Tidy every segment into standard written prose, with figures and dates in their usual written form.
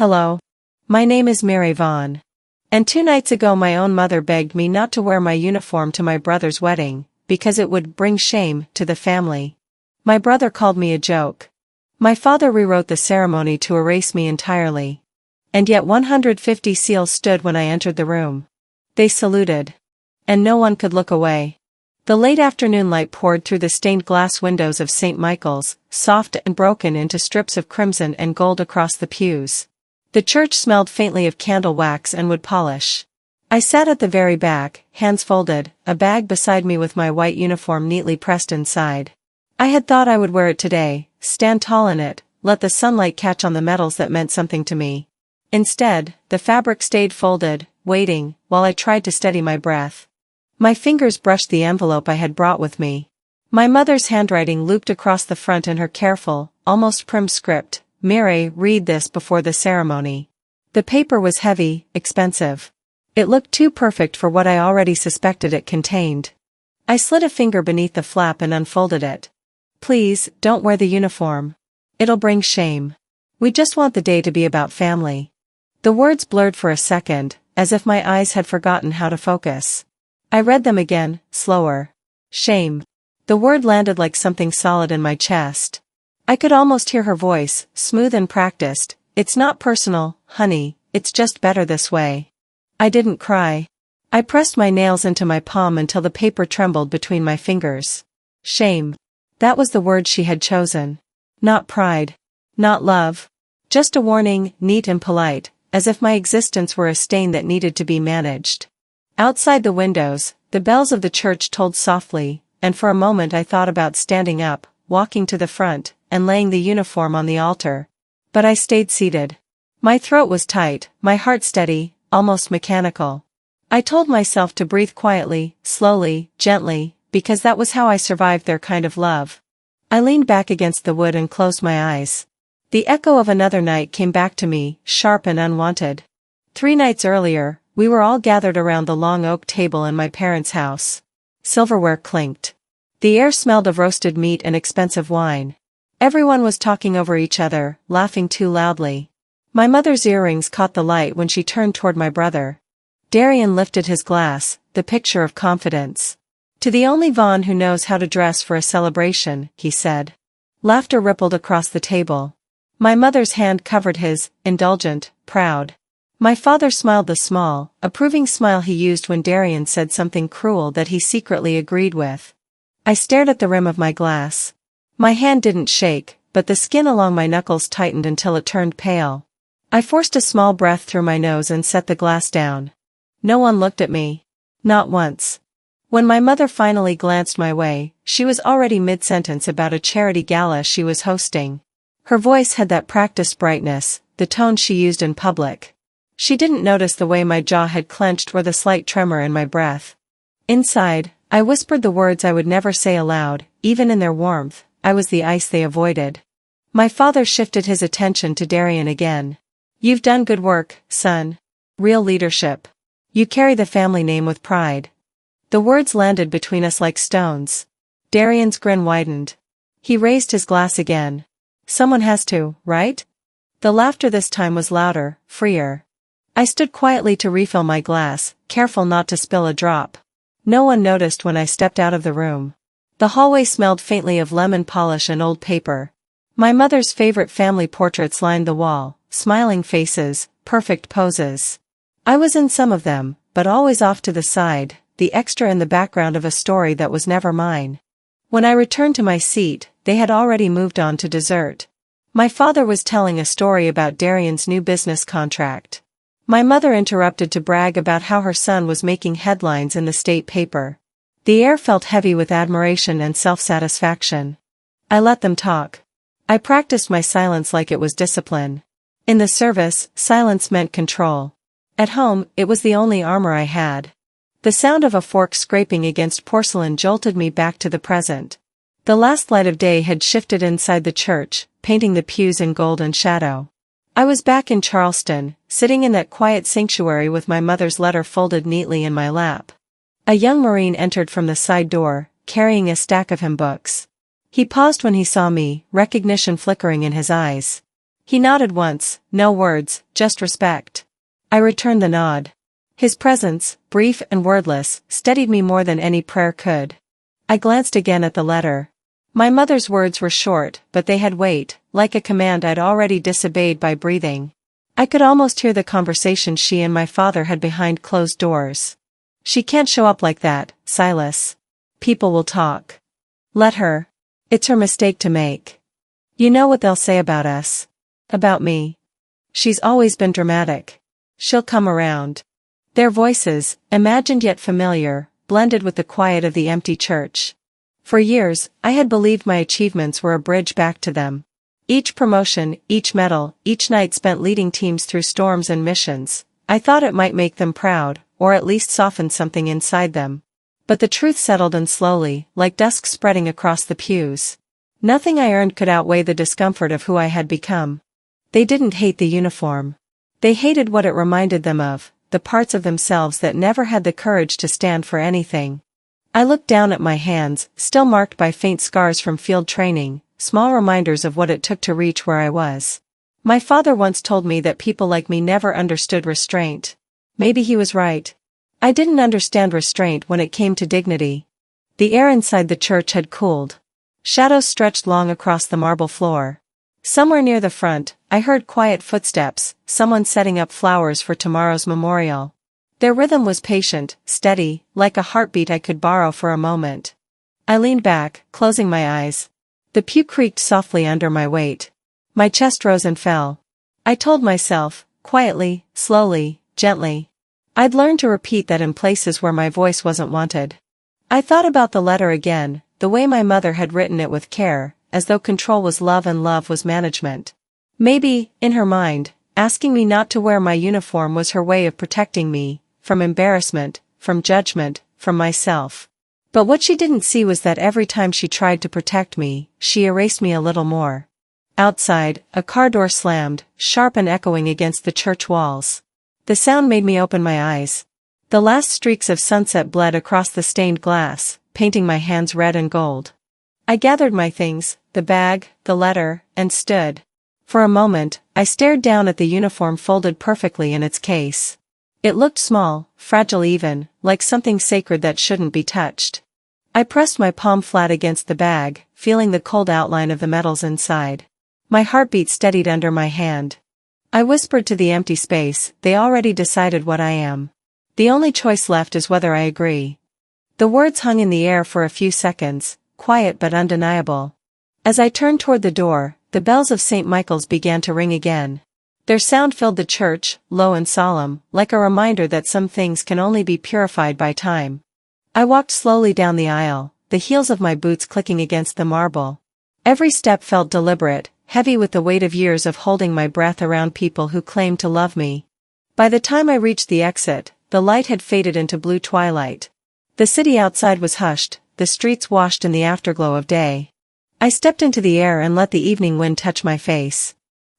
Hello. My name is Mary Vaughn. And 2 nights ago my own mother begged me not to wear my uniform to my brother's wedding, because it would bring shame to the family. My brother called me a joke. My father rewrote the ceremony to erase me entirely. And yet 150 seals stood when I entered the room. They saluted. And no one could look away. The late afternoon light poured through the stained glass windows of St. Michael's, soft and broken into strips of crimson and gold across the pews. The church smelled faintly of candle wax and wood polish. I sat at the very back, hands folded, a bag beside me with my white uniform neatly pressed inside. I had thought I would wear it today, stand tall in it, let the sunlight catch on the metals that meant something to me. Instead, the fabric stayed folded, waiting, while I tried to steady my breath. My fingers brushed the envelope I had brought with me. My mother's handwriting looped across the front in her careful, almost prim script. "Mary, read this before the ceremony." The paper was heavy, expensive. It looked too perfect for what I already suspected it contained. I slid a finger beneath the flap and unfolded it. "Please, don't wear the uniform. It'll bring shame. We just want the day to be about family." The words blurred for a second, as if my eyes had forgotten how to focus. I read them again, slower. Shame. The word landed like something solid in my chest. I could almost hear her voice, smooth and practiced. "It's not personal, honey, it's just better this way." I didn't cry. I pressed my nails into my palm until the paper trembled between my fingers. Shame. That was the word she had chosen. Not pride. Not love. Just a warning, neat and polite, as if my existence were a stain that needed to be managed. Outside the windows, the bells of the church tolled softly, and for a moment I thought about standing up, walking to the front, and laying the uniform on the altar. But I stayed seated. My throat was tight, my heart steady, almost mechanical. I told myself to breathe quietly, slowly, gently, because that was how I survived their kind of love. I leaned back against the wood and closed my eyes. The echo of another night came back to me, sharp and unwanted. 3 nights earlier, we were all gathered around the long oak table in my parents' house. Silverware clinked. The air smelled of roasted meat and expensive wine. Everyone was talking over each other, laughing too loudly. My mother's earrings caught the light when she turned toward my brother. Darian lifted his glass, the picture of confidence. "To the only Vaughn who knows how to dress for a celebration," he said. Laughter rippled across the table. My mother's hand covered his, indulgent, proud. My father smiled the small, approving smile he used when Darian said something cruel that he secretly agreed with. I stared at the rim of my glass. My hand didn't shake, but the skin along my knuckles tightened until it turned pale. I forced a small breath through my nose and set the glass down. No one looked at me. Not once. When my mother finally glanced my way, she was already mid-sentence about a charity gala she was hosting. Her voice had that practiced brightness, the tone she used in public. She didn't notice the way my jaw had clenched or the slight tremor in my breath. Inside, I whispered the words I would never say aloud, even in their warmth. I was the ice they avoided. My father shifted his attention to Darian again. "You've done good work, son. Real leadership. You carry the family name with pride." The words landed between us like stones. Darian's grin widened. He raised his glass again. "Someone has to, right?" The laughter this time was louder, freer. I stood quietly to refill my glass, careful not to spill a drop. No one noticed when I stepped out of the room. The hallway smelled faintly of lemon polish and old paper. My mother's favorite family portraits lined the wall, smiling faces, perfect poses. I was in some of them, but always off to the side, the extra in the background of a story that was never mine. When I returned to my seat, they had already moved on to dessert. My father was telling a story about Darian's new business contract. My mother interrupted to brag about how her son was making headlines in the state paper. The air felt heavy with admiration and self-satisfaction. I let them talk. I practiced my silence like it was discipline. In the service, silence meant control. At home, it was the only armor I had. The sound of a fork scraping against porcelain jolted me back to the present. The last light of day had shifted inside the church, painting the pews in gold and shadow. I was back in Charleston, sitting in that quiet sanctuary with my mother's letter folded neatly in my lap. A young Marine entered from the side door, carrying a stack of hymn books. He paused when he saw me, recognition flickering in his eyes. He nodded once, no words, just respect. I returned the nod. His presence, brief and wordless, steadied me more than any prayer could. I glanced again at the letter. My mother's words were short, but they had weight, like a command I'd already disobeyed by breathing. I could almost hear the conversation she and my father had behind closed doors. "She can't show up like that, Silas. People will talk. Let her. It's her mistake to make. You know what they'll say about us. About me. She's always been dramatic. She'll come around." Their voices, imagined yet familiar, blended with the quiet of the empty church. For years, I had believed my achievements were a bridge back to them. Each promotion, each medal, each night spent leading teams through storms and missions, I thought it might make them proud, or at least soften something inside them. But the truth settled in slowly, like dusk spreading across the pews. Nothing I earned could outweigh the discomfort of who I had become. They didn't hate the uniform. They hated what it reminded them of, the parts of themselves that never had the courage to stand for anything. I looked down at my hands, still marked by faint scars from field training, small reminders of what it took to reach where I was. My father once told me that people like me never understood restraint. Maybe he was right. I didn't understand restraint when it came to dignity. The air inside the church had cooled. Shadows stretched long across the marble floor. Somewhere near the front, I heard quiet footsteps, someone setting up flowers for tomorrow's memorial. Their rhythm was patient, steady, like a heartbeat I could borrow for a moment. I leaned back, closing my eyes. The pew creaked softly under my weight. My chest rose and fell. I told myself, quietly, slowly, gently. I'd learned to repeat that in places where my voice wasn't wanted. I thought about the letter again, the way my mother had written it with care, as though control was love and love was management. Maybe, in her mind, asking me not to wear my uniform was her way of protecting me, from embarrassment, from judgment, from myself. But what she didn't see was that every time she tried to protect me, she erased me a little more. Outside, a car door slammed, sharp and echoing against the church walls. The sound made me open my eyes. The last streaks of sunset bled across the stained glass, painting my hands red and gold. I gathered my things, the bag, the letter, and stood. For a moment, I stared down at the uniform folded perfectly in its case. It looked small, fragile even, like something sacred that shouldn't be touched. I pressed my palm flat against the bag, feeling the cold outline of the metals inside. My heartbeat steadied under my hand. I whispered to the empty space, "They already decided what I am. The only choice left is whether I agree." The words hung in the air for a few seconds, quiet but undeniable. As I turned toward the door, the bells of St. Michael's began to ring again. Their sound filled the church, low and solemn, like a reminder that some things can only be purified by time. I walked slowly down the aisle, the heels of my boots clicking against the marble. Every step felt deliberate, heavy with the weight of years of holding my breath around people who claimed to love me. By the time I reached the exit, the light had faded into blue twilight. The city outside was hushed, the streets washed in the afterglow of day. I stepped into the air and let the evening wind touch my face.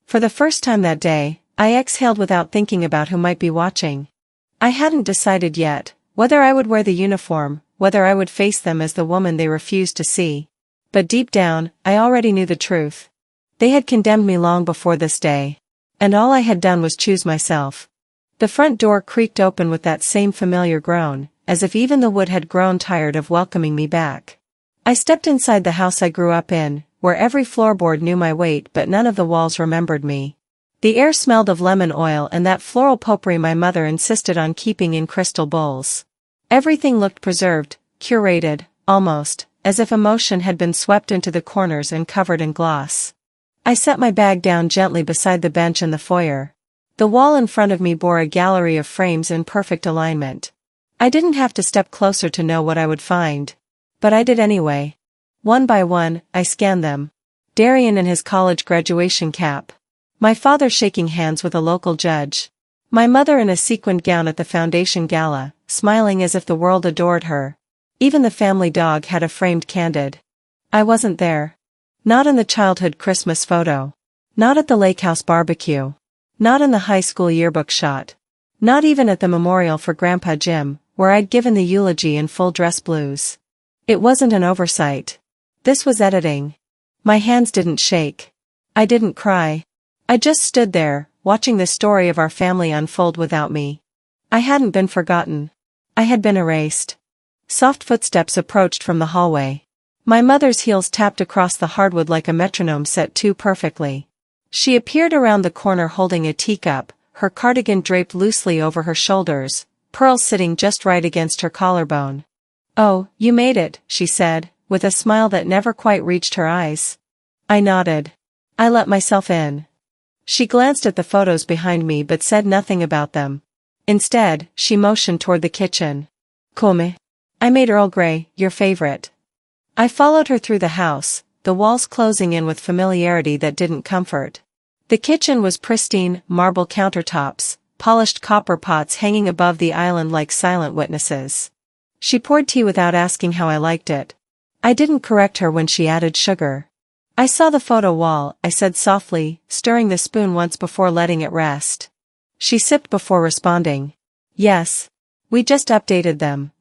For the first time that day, I exhaled without thinking about who might be watching. I hadn't decided yet, whether I would wear the uniform, whether I would face them as the woman they refused to see. But deep down, I already knew the truth. They had condemned me long before this day. And all I had done was choose myself. The front door creaked open with that same familiar groan, as if even the wood had grown tired of welcoming me back. I stepped inside the house I grew up in, where every floorboard knew my weight but none of the walls remembered me. The air smelled of lemon oil and that floral potpourri my mother insisted on keeping in crystal bowls. Everything looked preserved, curated, almost, as if emotion had been swept into the corners and covered in gloss. I set my bag down gently beside the bench in the foyer. The wall in front of me bore a gallery of frames in perfect alignment. I didn't have to step closer to know what I would find. But I did anyway. One by one, I scanned them. Darian in his college graduation cap. My father shaking hands with a local judge. My mother in a sequined gown at the foundation gala, smiling as if the world adored her. Even the family dog had a framed candid. I wasn't there. Not in the childhood Christmas photo. Not at the lake house barbecue. Not in the high school yearbook shot. Not even at the memorial for Grandpa Jim, where I'd given the eulogy in full dress blues. It wasn't an oversight. This was editing. My hands didn't shake. I didn't cry. I just stood there, watching the story of our family unfold without me. I hadn't been forgotten. I had been erased. Soft footsteps approached from the hallway. My mother's heels tapped across the hardwood like a metronome set too perfectly. She appeared around the corner holding a teacup, her cardigan draped loosely over her shoulders, pearls sitting just right against her collarbone. "Oh, you made it," she said, with a smile that never quite reached her eyes. I nodded. I let myself in. She glanced at the photos behind me but said nothing about them. Instead, she motioned toward the kitchen. "Come. I made Earl Grey, your favorite." I followed her through the house, the walls closing in with familiarity that didn't comfort. The kitchen was pristine, marble countertops, polished copper pots hanging above the island like silent witnesses. She poured tea without asking how I liked it. I didn't correct her when she added sugar. "I saw the photo wall," I said softly, stirring the spoon once before letting it rest. She sipped before responding. "Yes. We just updated them."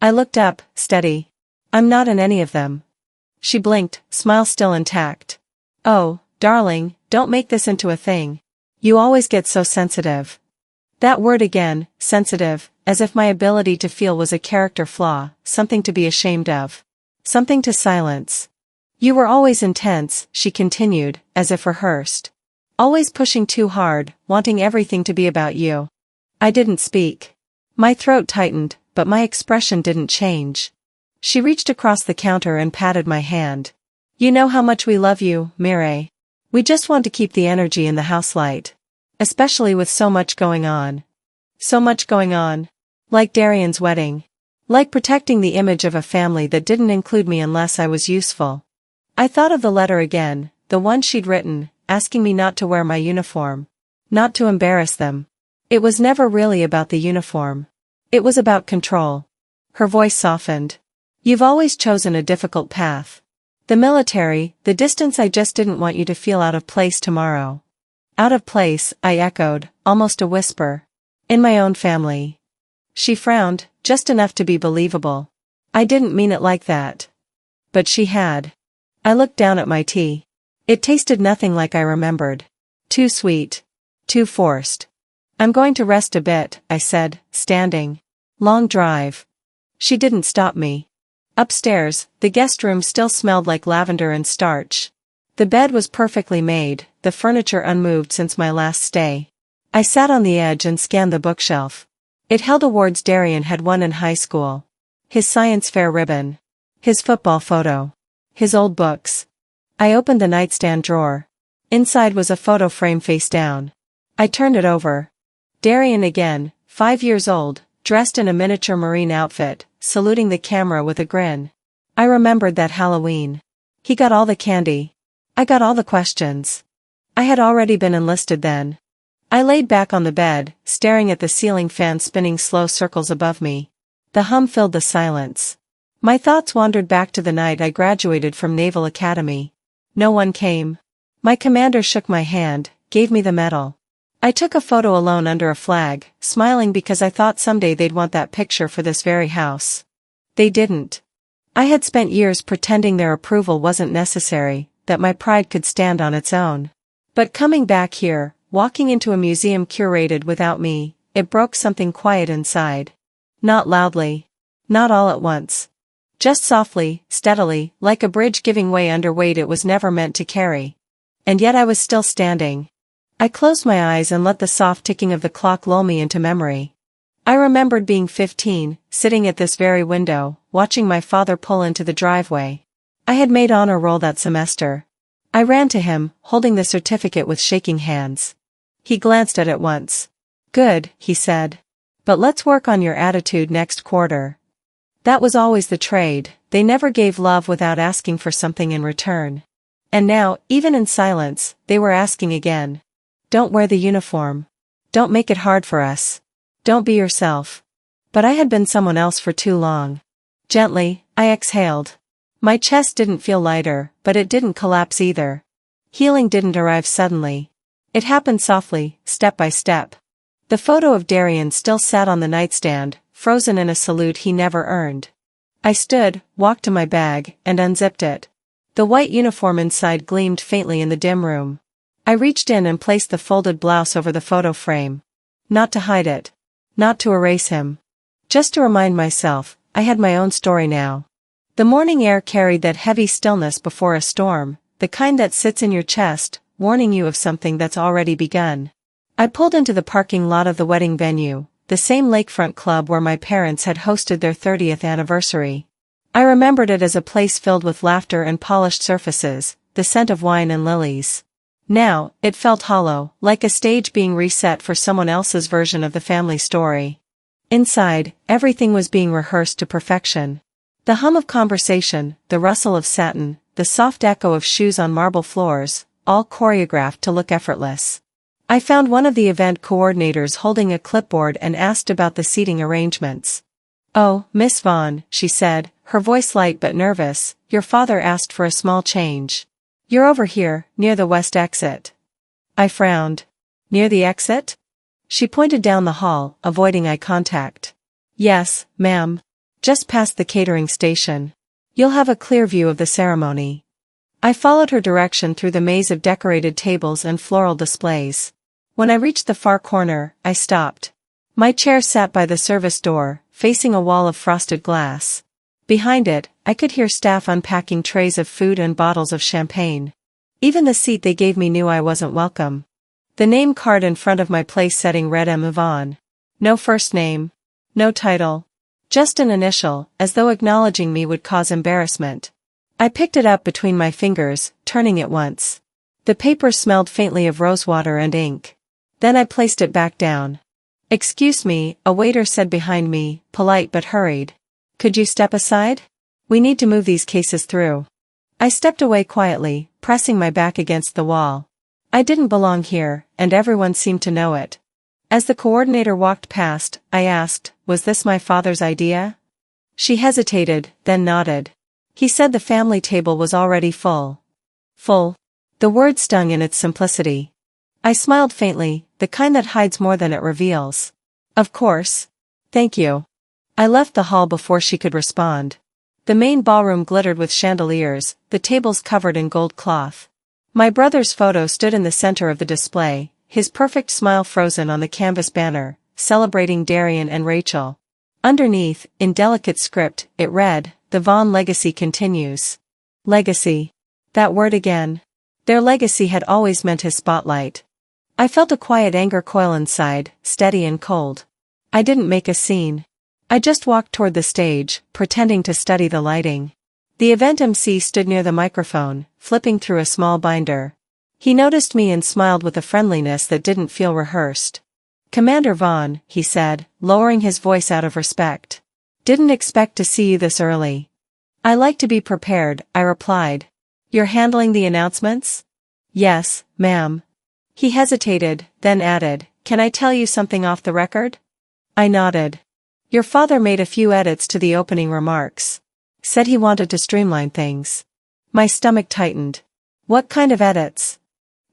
I looked up, steady. "I'm not in any of them." She blinked, smile still intact. "Oh, darling, don't make this into a thing. You always get so sensitive." That word again, sensitive, as if my ability to feel was a character flaw, something to be ashamed of. Something to silence. "You were always intense," she continued, as if rehearsed. "Always pushing too hard, wanting everything to be about you." I didn't speak. My throat tightened, but my expression didn't change. She reached across the counter and patted my hand. "You know how much we love you, Mireille. We just want to keep the energy in the house light. Especially with so much going on." So much going on. Like Darian's wedding. Like protecting the image of a family that didn't include me unless I was useful. I thought of the letter again, the one she'd written, asking me not to wear my uniform. Not to embarrass them. It was never really about the uniform. It was about control. Her voice softened. "You've always chosen a difficult path. The military, the distance. I just didn't want you to feel out of place tomorrow." "Out of place," I echoed, almost a whisper. "In my own family." She frowned, just enough to be believable. "I didn't mean it like that." But she had. I looked down at my tea. It tasted nothing like I remembered. Too sweet. Too forced. "I'm going to rest a bit," I said, standing. "Long drive." She didn't stop me. Upstairs, the guest room still smelled like lavender and starch. The bed was perfectly made, the furniture unmoved since my last stay. I sat on the edge and scanned the bookshelf. It held awards Darian had won in high school. His science fair ribbon. His football photo. His old books. I opened the nightstand drawer. Inside was a photo frame face down. I turned it over. Darian again, 5 years old, dressed in a miniature marine outfit, saluting the camera with a grin. I remembered that Halloween. He got all the candy. I got all the questions. I had already been enlisted then. I laid back on the bed, staring at the ceiling fan spinning slow circles above me. The hum filled the silence. My thoughts wandered back to the night I graduated from Naval Academy. No one came. My commander shook my hand, gave me the medal. I took a photo alone under a flag, smiling because I thought someday they'd want that picture for this very house. They didn't. I had spent years pretending their approval wasn't necessary, that my pride could stand on its own. But coming back here, walking into a museum curated without me, it broke something quiet inside. Not loudly. Not all at once. Just softly, steadily, like a bridge giving way under weight it was never meant to carry. And yet I was still standing. I closed my eyes and let the soft ticking of the clock lull me into memory. I remembered being 15, sitting at this very window, watching my father pull into the driveway. I had made honor roll that semester. I ran to him, holding the certificate with shaking hands. He glanced at it once. "Good," he said. "But let's work on your attitude next quarter." That was always the trade, they never gave love without asking for something in return. And now, even in silence, they were asking again. "Don't wear the uniform. Don't make it hard for us. Don't be yourself." But I had been someone else for too long. Gently, I exhaled. My chest didn't feel lighter, but it didn't collapse either. Healing didn't arrive suddenly. It happened softly, step by step. The photo of Darian still sat on the nightstand, frozen in a salute he never earned. I stood, walked to my bag, and unzipped it. The white uniform inside gleamed faintly in the dim room. I reached in and placed the folded blouse over the photo frame. Not to hide it. Not to erase him. Just to remind myself, I had my own story now. The morning air carried that heavy stillness before a storm, the kind that sits in your chest, warning you of something that's already begun. I pulled into the parking lot of the wedding venue, the same lakefront club where my parents had hosted their 30th anniversary. I remembered it as a place filled with laughter and polished surfaces, the scent of wine and lilies. Now, it felt hollow, like a stage being reset for someone else's version of the family story. Inside, everything was being rehearsed to perfection. The hum of conversation, the rustle of satin, the soft echo of shoes on marble floors, all choreographed to look effortless. I found one of the event coordinators holding a clipboard and asked about the seating arrangements. "Oh, Miss Vaughn," she said, her voice light but nervous, "your father asked for a small change. You're over here, near the west exit." I frowned. "Near the exit?" She pointed down the hall, avoiding eye contact. "Yes, ma'am. Just past the catering station. You'll have a clear view of the ceremony." I followed her direction through the maze of decorated tables and floral displays. When I reached the far corner, I stopped. My chair sat by the service door, facing a wall of frosted glass. Behind it, I could hear staff unpacking trays of food and bottles of champagne. Even the seat they gave me knew I wasn't welcome. The name card in front of my place setting read M. Vaughn. No first name. No title. Just an initial, as though acknowledging me would cause embarrassment. I picked it up between my fingers, turning it once. The paper smelled faintly of rosewater and ink. Then I placed it back down. "Excuse me," a waiter said behind me, polite but hurried. "Could you step aside? We need to move these cases through." I stepped away quietly, pressing my back against the wall. I didn't belong here, and everyone seemed to know it. As the coordinator walked past, I asked, "Was this my father's idea?" She hesitated, then nodded. "He said the family table was already full." Full. The word stung in its simplicity. I smiled faintly, the kind that hides more than it reveals. "Of course. Thank you." I left the hall before she could respond. The main ballroom glittered with chandeliers, the tables covered in gold cloth. My brother's photo stood in the center of the display, his perfect smile frozen on the canvas banner, celebrating Darian and Rachel. Underneath, in delicate script, it read, "The Vaughn legacy continues." Legacy. That word again. Their legacy had always meant his spotlight. I felt a quiet anger coil inside, steady and cold. I didn't make a scene. I just walked toward the stage, pretending to study the lighting. The event MC stood near the microphone, flipping through a small binder. He noticed me and smiled with a friendliness that didn't feel rehearsed. "Commander Vaughn," he said, lowering his voice out of respect. "Didn't expect to see you this early." "I like to be prepared," I replied. "You're handling the announcements?" "Yes, ma'am." He hesitated, then added, "Can I tell you something off the record?" I nodded. "Your father made a few edits to the opening remarks. Said he wanted to streamline things." My stomach tightened. "What kind of edits?"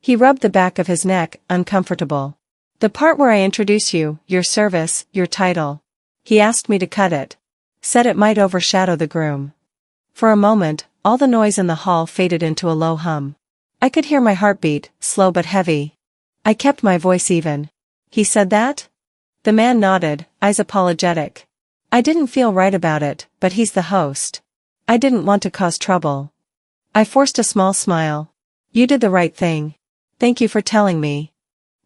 He rubbed the back of his neck, uncomfortable. "The part where I introduce you, your service, your title. He asked me to cut it. Said it might overshadow the groom." For a moment, all the noise in the hall faded into a low hum. I could hear my heartbeat, slow but heavy. I kept my voice even. "He said that?" The man nodded, eyes apologetic. "I didn't feel right about it, but he's the host. I didn't want to cause trouble." I forced a small smile. "You did the right thing. Thank you for telling me."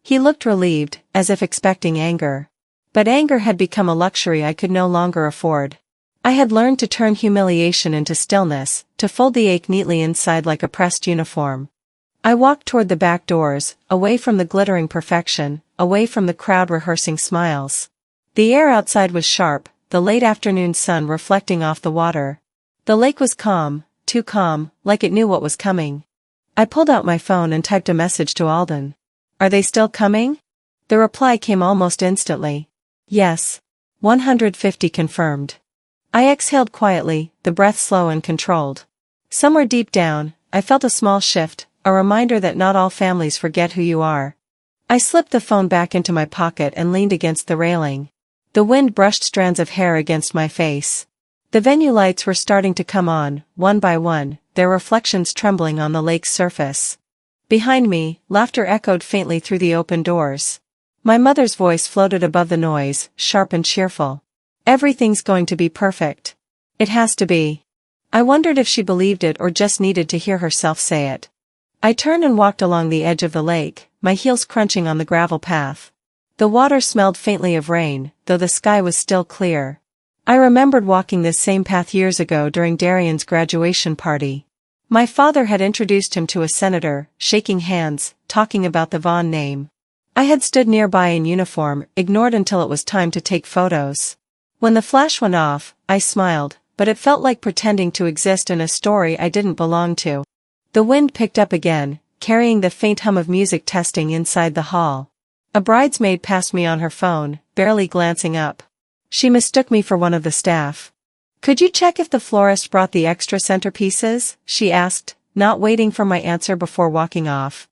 He looked relieved, as if expecting anger. But anger had become a luxury I could no longer afford. I had learned to turn humiliation into stillness, to fold the ache neatly inside like a pressed uniform. I walked toward the back doors, away from the glittering perfection, away from the crowd rehearsing smiles. The air outside was sharp, the late afternoon sun reflecting off the water. The lake was calm, too calm, like it knew what was coming. I pulled out my phone and typed a message to Alden. "Are they still coming?" The reply came almost instantly. "Yes. 150 confirmed." I exhaled quietly, the breath slow and controlled. Somewhere deep down, I felt a small shift, a reminder that not all families forget who you are. I slipped the phone back into my pocket and leaned against the railing. The wind brushed strands of hair against my face. The venue lights were starting to come on, one by one, their reflections trembling on the lake's surface. Behind me, laughter echoed faintly through the open doors. My mother's voice floated above the noise, sharp and cheerful. Everything's going to be perfect. It has to be. I wondered if she believed it or just needed to hear herself say it. I turned and walked along the edge of the lake, my heels crunching on the gravel path. The water smelled faintly of rain, though the sky was still clear. I remembered walking this same path years ago during Darian's graduation party. My father had introduced him to a senator, shaking hands, talking about the Vaughn name. I had stood nearby in uniform, ignored until it was time to take photos. When the flash went off, I smiled, but it felt like pretending to exist in a story I didn't belong to. The wind picked up again, carrying the faint hum of music testing inside the hall. A bridesmaid passed me on her phone, barely glancing up. She mistook me for one of the staff. "Could you check if the florist brought the extra centerpieces?" she asked, not waiting for my answer before walking off.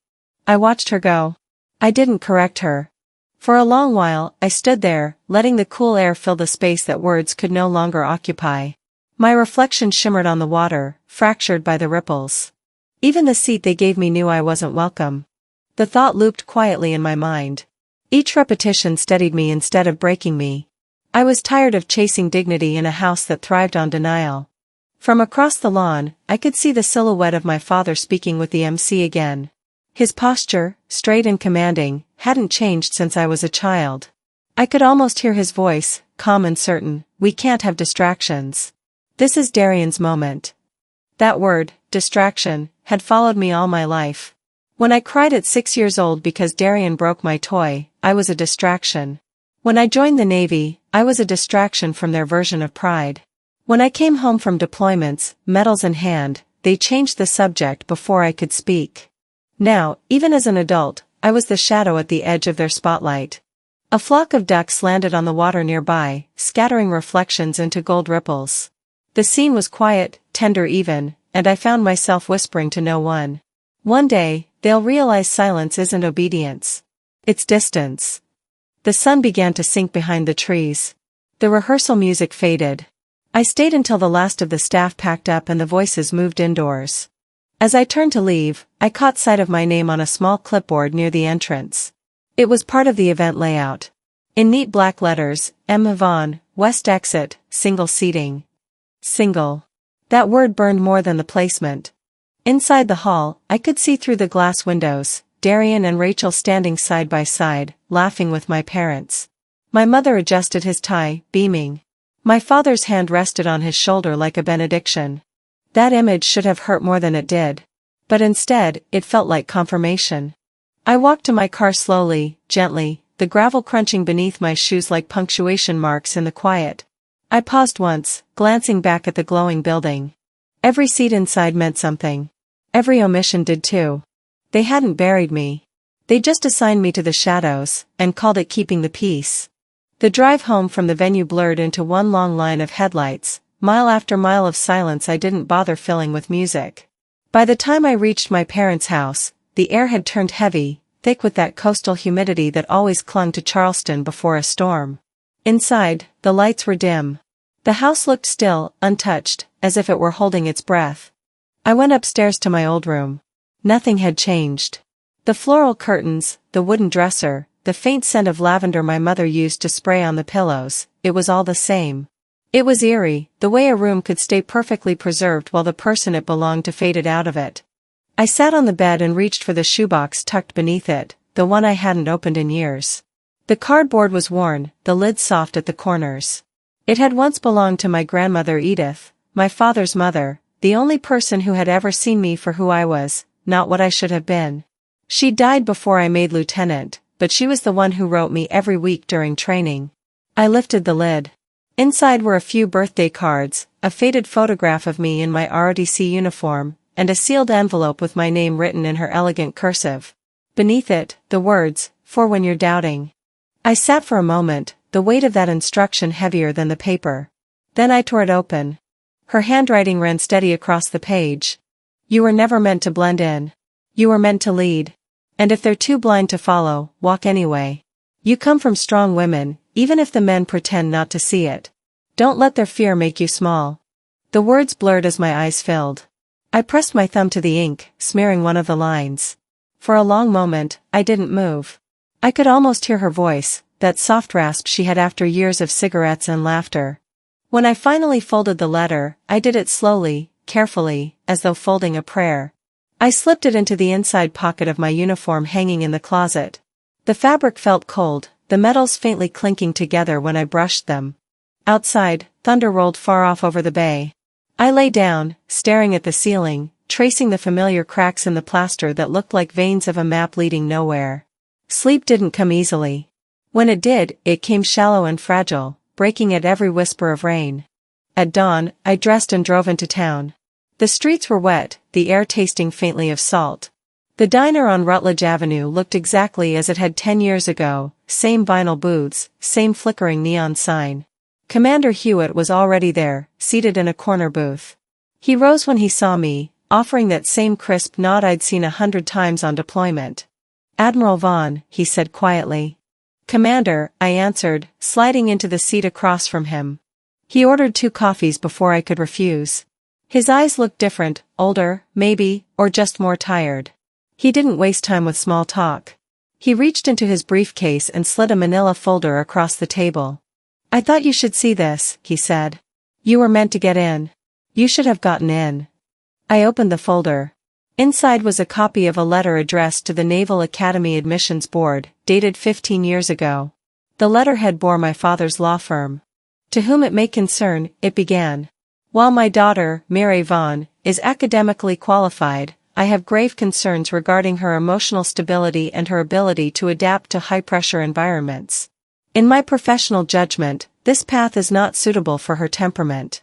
I watched her go. I didn't correct her. For a long while, I stood there, letting the cool air fill the space that words could no longer occupy. My reflection shimmered on the water, fractured by the ripples. Even the seat they gave me knew I wasn't welcome. The thought looped quietly in my mind. Each repetition steadied me instead of breaking me. I was tired of chasing dignity in a house that thrived on denial. From across the lawn, I could see the silhouette of my father speaking with the MC again. His posture, straight and commanding, hadn't changed since I was a child. I could almost hear his voice, calm and certain. "We can't have distractions. This is Darian's moment." That word, distraction, had followed me all my life. When I cried at 6 years old because Darian broke my toy, I was a distraction. When I joined the Navy, I was a distraction from their version of pride. When I came home from deployments, medals in hand, they changed the subject before I could speak. Now, even as an adult, I was the shadow at the edge of their spotlight. A flock of ducks landed on the water nearby, scattering reflections into gold ripples. The scene was quiet, tender even, and I found myself whispering to no one. One day, they'll realize silence isn't obedience. It's distance. The sun began to sink behind the trees. The rehearsal music faded. I stayed until the last of the staff packed up and the voices moved indoors. As I turned to leave, I caught sight of my name on a small clipboard near the entrance. It was part of the event layout. In neat black letters, M. Vaughn, West Exit, Single Seating. Single. That word burned more than the placement. Inside the hall, I could see through the glass windows, Darian and Rachel standing side by side, laughing with my parents. My mother adjusted his tie, beaming. My father's hand rested on his shoulder like a benediction. That image should have hurt more than it did. But instead, it felt like confirmation. I walked to my car slowly, gently, the gravel crunching beneath my shoes like punctuation marks in the quiet. I paused once, glancing back at the glowing building. Every seat inside meant something. Every omission did too. They hadn't buried me. They just assigned me to the shadows, and called it keeping the peace. The drive home from the venue blurred into one long line of headlights, mile after mile of silence I didn't bother filling with music. By the time I reached my parents' house, the air had turned heavy, thick with that coastal humidity that always clung to Charleston before a storm. Inside, the lights were dim. The house looked still, untouched, as if it were holding its breath. I went upstairs to my old room. Nothing had changed. The floral curtains, the wooden dresser, the faint scent of lavender my mother used to spray on the pillows, it was all the same. It was eerie, the way a room could stay perfectly preserved while the person it belonged to faded out of it. I sat on the bed and reached for the shoebox tucked beneath it, the one I hadn't opened in years. The cardboard was worn, the lid soft at the corners. It had once belonged to my grandmother Edith, my father's mother, the only person who had ever seen me for who I was, not what I should have been. She died before I made lieutenant, but she was the one who wrote me every week during training. I lifted the lid. Inside were a few birthday cards, a faded photograph of me in my ROTC uniform, and a sealed envelope with my name written in her elegant cursive. Beneath it, the words, "For when you're doubting." I sat for a moment, the weight of that instruction heavier than the paper. Then I tore it open. Her handwriting ran steady across the page. "You were never meant to blend in. You were meant to lead. And if they're too blind to follow, walk anyway. You come from strong women, even if the men pretend not to see it. Don't let their fear make you small." The words blurred as my eyes filled. I pressed my thumb to the ink, smearing one of the lines. For a long moment, I didn't move. I could almost hear her voice, that soft rasp she had after years of cigarettes and laughter. When I finally folded the letter, I did it slowly, carefully, as though folding a prayer. I slipped it into the inside pocket of my uniform hanging in the closet. The fabric felt cold, the metals faintly clinking together when I brushed them. Outside, thunder rolled far off over the bay. I lay down, staring at the ceiling, tracing the familiar cracks in the plaster that looked like veins of a map leading nowhere. Sleep didn't come easily. When it did, it came shallow and fragile, breaking at every whisper of rain. At dawn, I dressed and drove into town. The streets were wet, the air tasting faintly of salt. The diner on Rutledge Avenue looked exactly as it had 10 years ago, same vinyl booths, same flickering neon sign. Commander Hewitt was already there, seated in a corner booth. He rose when he saw me, offering that same crisp nod I'd seen 100 times on deployment. "Admiral Vaughn," he said quietly. "Commander," I answered, sliding into the seat across from him. He ordered 2 coffees before I could refuse. His eyes looked different, older, maybe, or just more tired. He didn't waste time with small talk. He reached into his briefcase and slid a manila folder across the table. "I thought you should see this," he said. "You were meant to get in. You should have gotten in." I opened the folder. Inside was a copy of a letter addressed to the Naval Academy Admissions Board, dated 15 years ago. The letterhead bore my father's law firm. "To whom it may concern," it began. "While my daughter, Mary Vaughn, is academically qualified, I have grave concerns regarding her emotional stability and her ability to adapt to high-pressure environments. In my professional judgment, this path is not suitable for her temperament.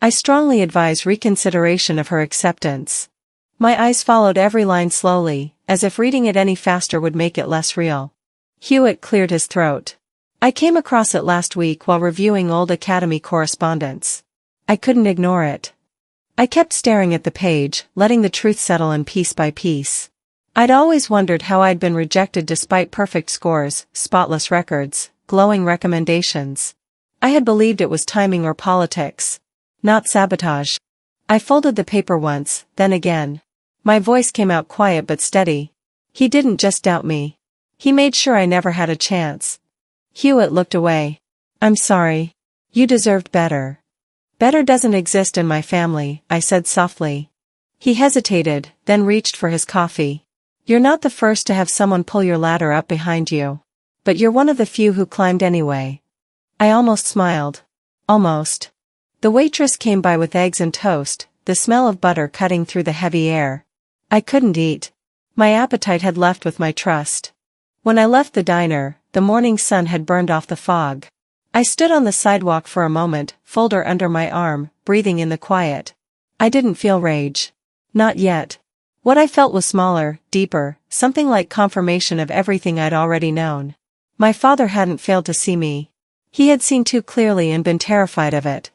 I strongly advise reconsideration of her acceptance." My eyes followed every line slowly, as if reading it any faster would make it less real. Hewitt cleared his throat. "I came across it last week while reviewing old Academy correspondence. I couldn't ignore it. I kept staring at the page, letting the truth settle in piece by piece. I'd always wondered how I'd been rejected despite perfect scores, spotless records, glowing recommendations. I had believed it was timing or politics. Not sabotage. I folded the paper once, then again. My voice came out quiet but steady. He didn't just doubt me. He made sure I never had a chance. Hewitt looked away. "I'm sorry. You deserved better." "Better doesn't exist in my family," I said softly. He hesitated, then reached for his coffee. "You're not the first to have someone pull your ladder up behind you. But you're one of the few who climbed anyway." I almost smiled. Almost. The waitress came by with eggs and toast, the smell of butter cutting through the heavy air. I couldn't eat. My appetite had left with my trust. When I left the diner, the morning sun had burned off the fog. I stood on the sidewalk for a moment, folder under my arm, breathing in the quiet. I didn't feel rage. Not yet. What I felt was smaller, deeper, something like confirmation of everything I'd already known. My father hadn't failed to see me. He had seen too clearly and been terrified of it.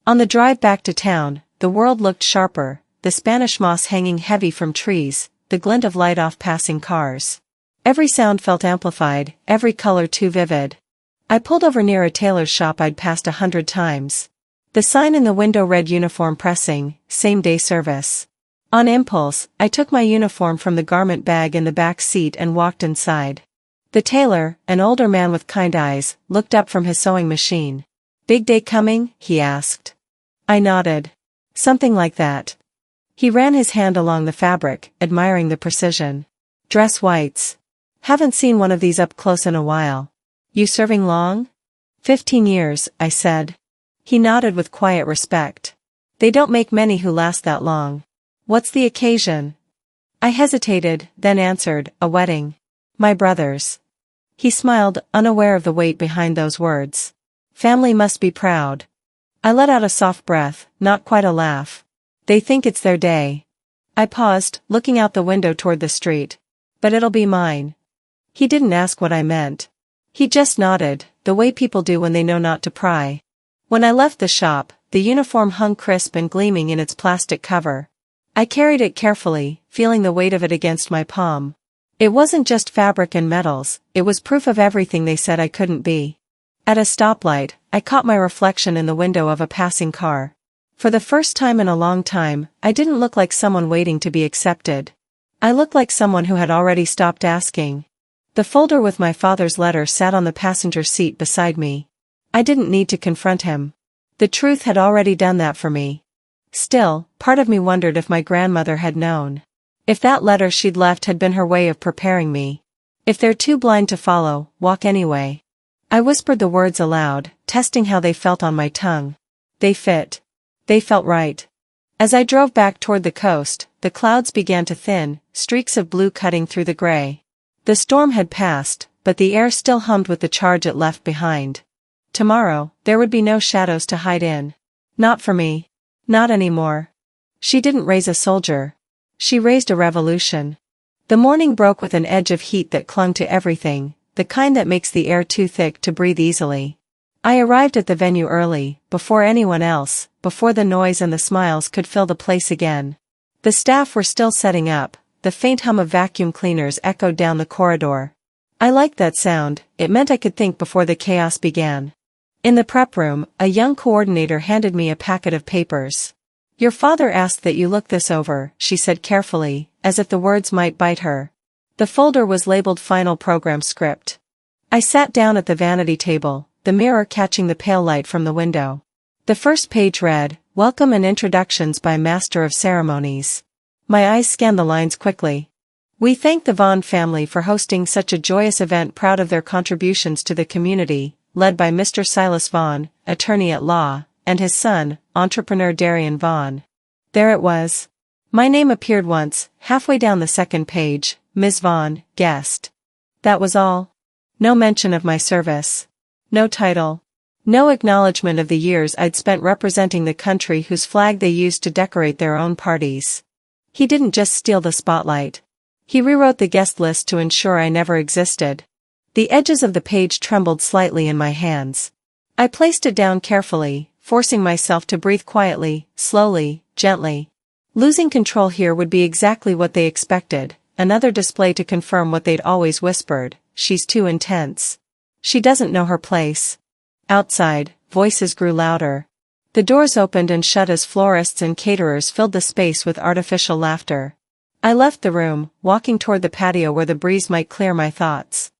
On the drive back to town, the world looked sharper, the Spanish moss hanging heavy from trees, the glint of light off passing cars. Every sound felt amplified, every color too vivid. I pulled over near a tailor's shop I'd passed 100 times. The sign in the window read uniform pressing, same-day service. On impulse, I took my uniform from the garment bag in the back seat and walked inside. The tailor, an older man with kind eyes, looked up from his sewing machine. "Big day coming?" he asked. I nodded. "Something like that." He ran his hand along the fabric, admiring the precision. "Dress whites. Haven't seen one of these up close in a while. You serving long?" 15 years, I said. He nodded with quiet respect. "They don't make many who last that long. What's the occasion?" I hesitated, then answered, "A wedding. My brother's." He smiled, unaware of the weight behind those words. "Family must be proud." I let out a soft breath, not quite a laugh. "They think it's their day." I paused, looking out the window toward the street. "But it'll be mine." He didn't ask what I meant. He just nodded, the way people do when they know not to pry. When I left the shop, the uniform hung crisp and gleaming in its plastic cover. I carried it carefully, feeling the weight of it against my palm. It wasn't just fabric and metals, it was proof of everything they said I couldn't be. At a stoplight, I caught my reflection in the window of a passing car. For the first time in a long time, I didn't look like someone waiting to be accepted. I looked like someone who had already stopped asking. The folder with my father's letter sat on the passenger seat beside me. I didn't need to confront him. The truth had already done that for me. Still, part of me wondered if my grandmother had known. If that letter she'd left had been her way of preparing me. If they're too blind to follow, walk anyway. I whispered the words aloud, testing how they felt on my tongue. They fit. They felt right. As I drove back toward the coast, the clouds began to thin, streaks of blue cutting through the gray. The storm had passed, but the air still hummed with the charge it left behind. Tomorrow, there would be no shadows to hide in. Not for me. Not anymore. She didn't raise a soldier. She raised a revolution. The morning broke with an edge of heat that clung to everything, the kind that makes the air too thick to breathe easily. I arrived at the venue early, before anyone else, before the noise and the smiles could fill the place again. The staff were still setting up, the faint hum of vacuum cleaners echoed down the corridor. I liked that sound, it meant I could think before the chaos began. In the prep room, a young coordinator handed me a packet of papers. Your father asked that you look this over, she said carefully, as if the words might bite her. The folder was labeled Final Program Script. I sat down at the vanity table, the mirror catching the pale light from the window. The first page read, Welcome and Introductions by Master of Ceremonies. My eyes scanned the lines quickly. We thank the Vaughn family for hosting such a joyous event, proud of their contributions to the community, led by Mr. Silas Vaughn, attorney at law, and his son, entrepreneur Darian Vaughn. There it was. My name appeared once, halfway down the second page, Ms. Vaughn, guest. That was all. No mention of my service. No title. No acknowledgement of the years I'd spent representing the country whose flag they used to decorate their own parties. He didn't just steal the spotlight. He rewrote the guest list to ensure I never existed. The edges of the page trembled slightly in my hands. I placed it down carefully, forcing myself to breathe quietly, slowly, gently. Losing control here would be exactly what they expected, another display to confirm what they'd always whispered, she's too intense. She doesn't know her place. Outside, voices grew louder. The doors opened and shut as florists and caterers filled the space with artificial laughter. I left the room, walking toward the patio where the breeze might clear my thoughts.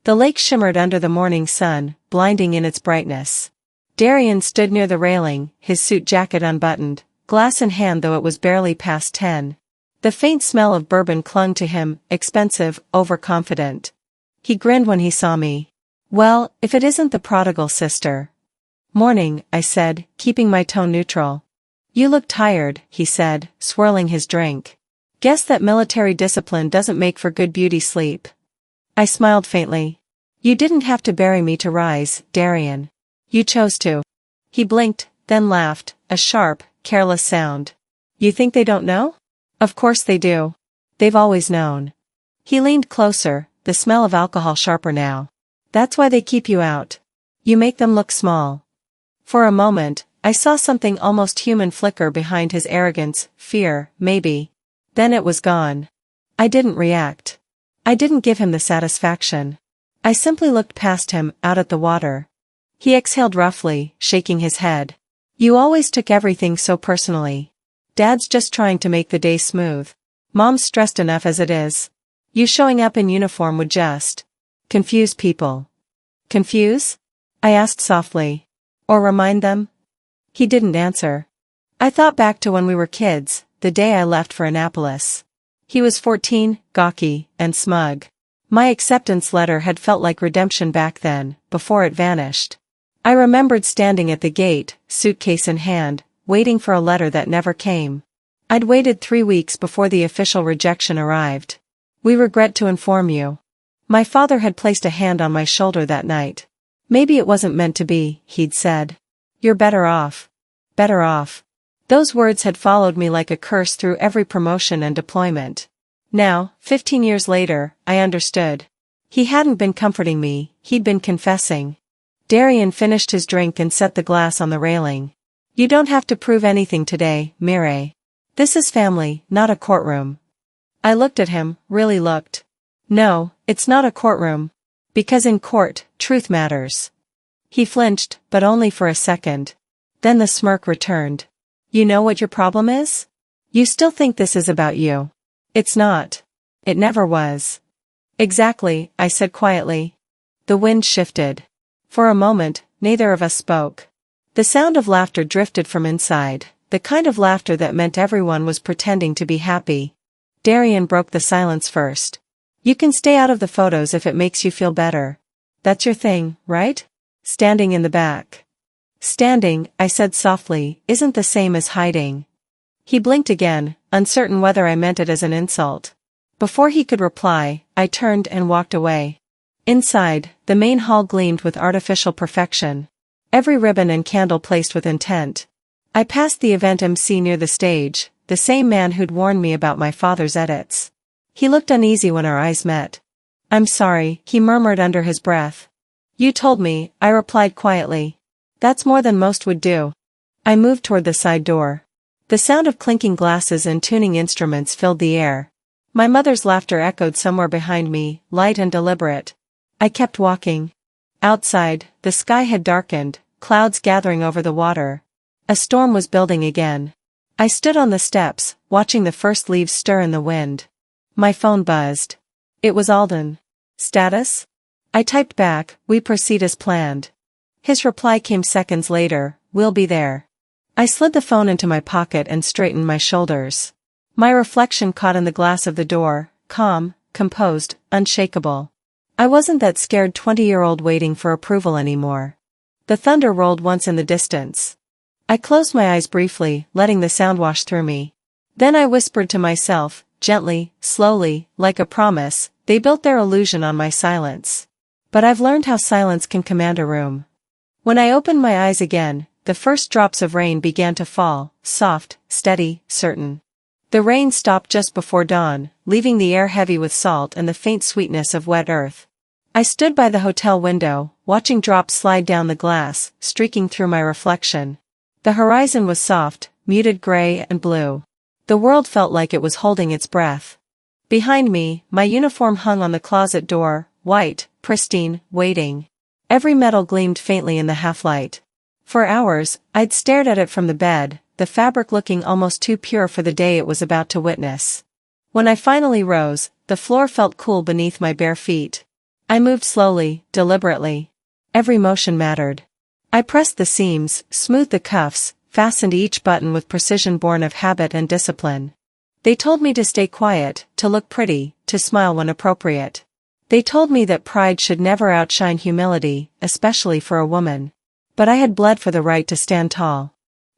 The lake shimmered under the morning sun, blinding in its brightness. Darian stood near the railing, his suit jacket unbuttoned, glass in hand though it was barely past 10. The faint smell of bourbon clung to him, expensive, overconfident. He grinned when he saw me. Well, if it isn't the prodigal sister. Morning, I said, keeping my tone neutral. You look tired, he said, swirling his drink. Guess that military discipline doesn't make for good beauty sleep. I smiled faintly. You didn't have to bury me to rise, Darian. You chose to. He blinked, then laughed, a sharp, careless sound. You think they don't know? Of course they do. They've always known. He leaned closer, the smell of alcohol sharper now. That's why they keep you out. You make them look small. For a moment, I saw something almost human flicker behind his arrogance, fear, maybe. Then it was gone. I didn't react. I didn't give him the satisfaction. I simply looked past him, out at the water. He exhaled roughly, shaking his head. You always took everything so personally. Dad's just trying to make the day smooth. Mom's stressed enough as it is. You showing up in uniform would just confuse people. Confuse? I asked softly. Or remind them? He didn't answer. I thought back to when we were kids, the day I left for Annapolis. He was 14, gawky, and smug. My acceptance letter had felt like redemption back then, before it vanished. I remembered standing at the gate, suitcase in hand, waiting for a letter that never came. I'd waited 3 weeks before the official rejection arrived. We regret to inform you. My father had placed a hand on my shoulder that night. Maybe it wasn't meant to be, he'd said. You're better off. Better off. Those words had followed me like a curse through every promotion and deployment. Now, 15 years later, I understood. He hadn't been comforting me, he'd been confessing. Darian finished his drink and set the glass on the railing. You don't have to prove anything today, Mireille. This is family, not a courtroom. I looked at him, really looked. No, it's not a courtroom. Because in court, truth matters. He flinched, but only for a second. Then the smirk returned. You know what your problem is? You still think this is about you. It's not. It never was. Exactly, I said quietly. The wind shifted. For a moment, neither of us spoke. The sound of laughter drifted from inside, the kind of laughter that meant everyone was pretending to be happy. Darian broke the silence first. You can stay out of the photos if it makes you feel better. That's your thing, right? Standing in the back. Standing, I said softly, isn't the same as hiding. He blinked again, uncertain whether I meant it as an insult. Before he could reply, I turned and walked away. Inside, the main hall gleamed with artificial perfection. Every ribbon and candle placed with intent. I passed the event MC near the stage, the same man who'd warned me about my father's edits. He looked uneasy when our eyes met. I'm sorry, he murmured under his breath. You told me, I replied quietly. That's more than most would do. I moved toward the side door. The sound of clinking glasses and tuning instruments filled the air. My mother's laughter echoed somewhere behind me, light and deliberate. I kept walking. Outside, the sky had darkened, clouds gathering over the water. A storm was building again. I stood on the steps, watching the first leaves stir in the wind. My phone buzzed. It was Alden. Status? I typed back, we proceed as planned. His reply came seconds later, we'll be there. I slid the phone into my pocket and straightened my shoulders. My reflection caught in the glass of the door, calm, composed, unshakable. I wasn't that scared 20-year-old waiting for approval anymore. The thunder rolled once in the distance. I closed my eyes briefly, letting the sound wash through me. Then I whispered to myself, gently, slowly, like a promise, they built their illusion on my silence. But I've learned how silence can command a room. When I opened my eyes again, the first drops of rain began to fall, soft, steady, certain. The rain stopped just before dawn, leaving the air heavy with salt and the faint sweetness of wet earth. I stood by the hotel window, watching drops slide down the glass, streaking through my reflection. The horizon was soft, muted gray and blue. The world felt like it was holding its breath. Behind me, my uniform hung on the closet door, white, pristine, waiting. Every metal gleamed faintly in the half-light. For hours, I'd stared at it from the bed, the fabric looking almost too pure for the day it was about to witness. When I finally rose, the floor felt cool beneath my bare feet. I moved slowly, deliberately. Every motion mattered. I pressed the seams, smoothed the cuffs, fastened each button with precision born of habit and discipline. They told me to stay quiet, to look pretty, to smile when appropriate. They told me that pride should never outshine humility, especially for a woman. But I had bled for the right to stand tall.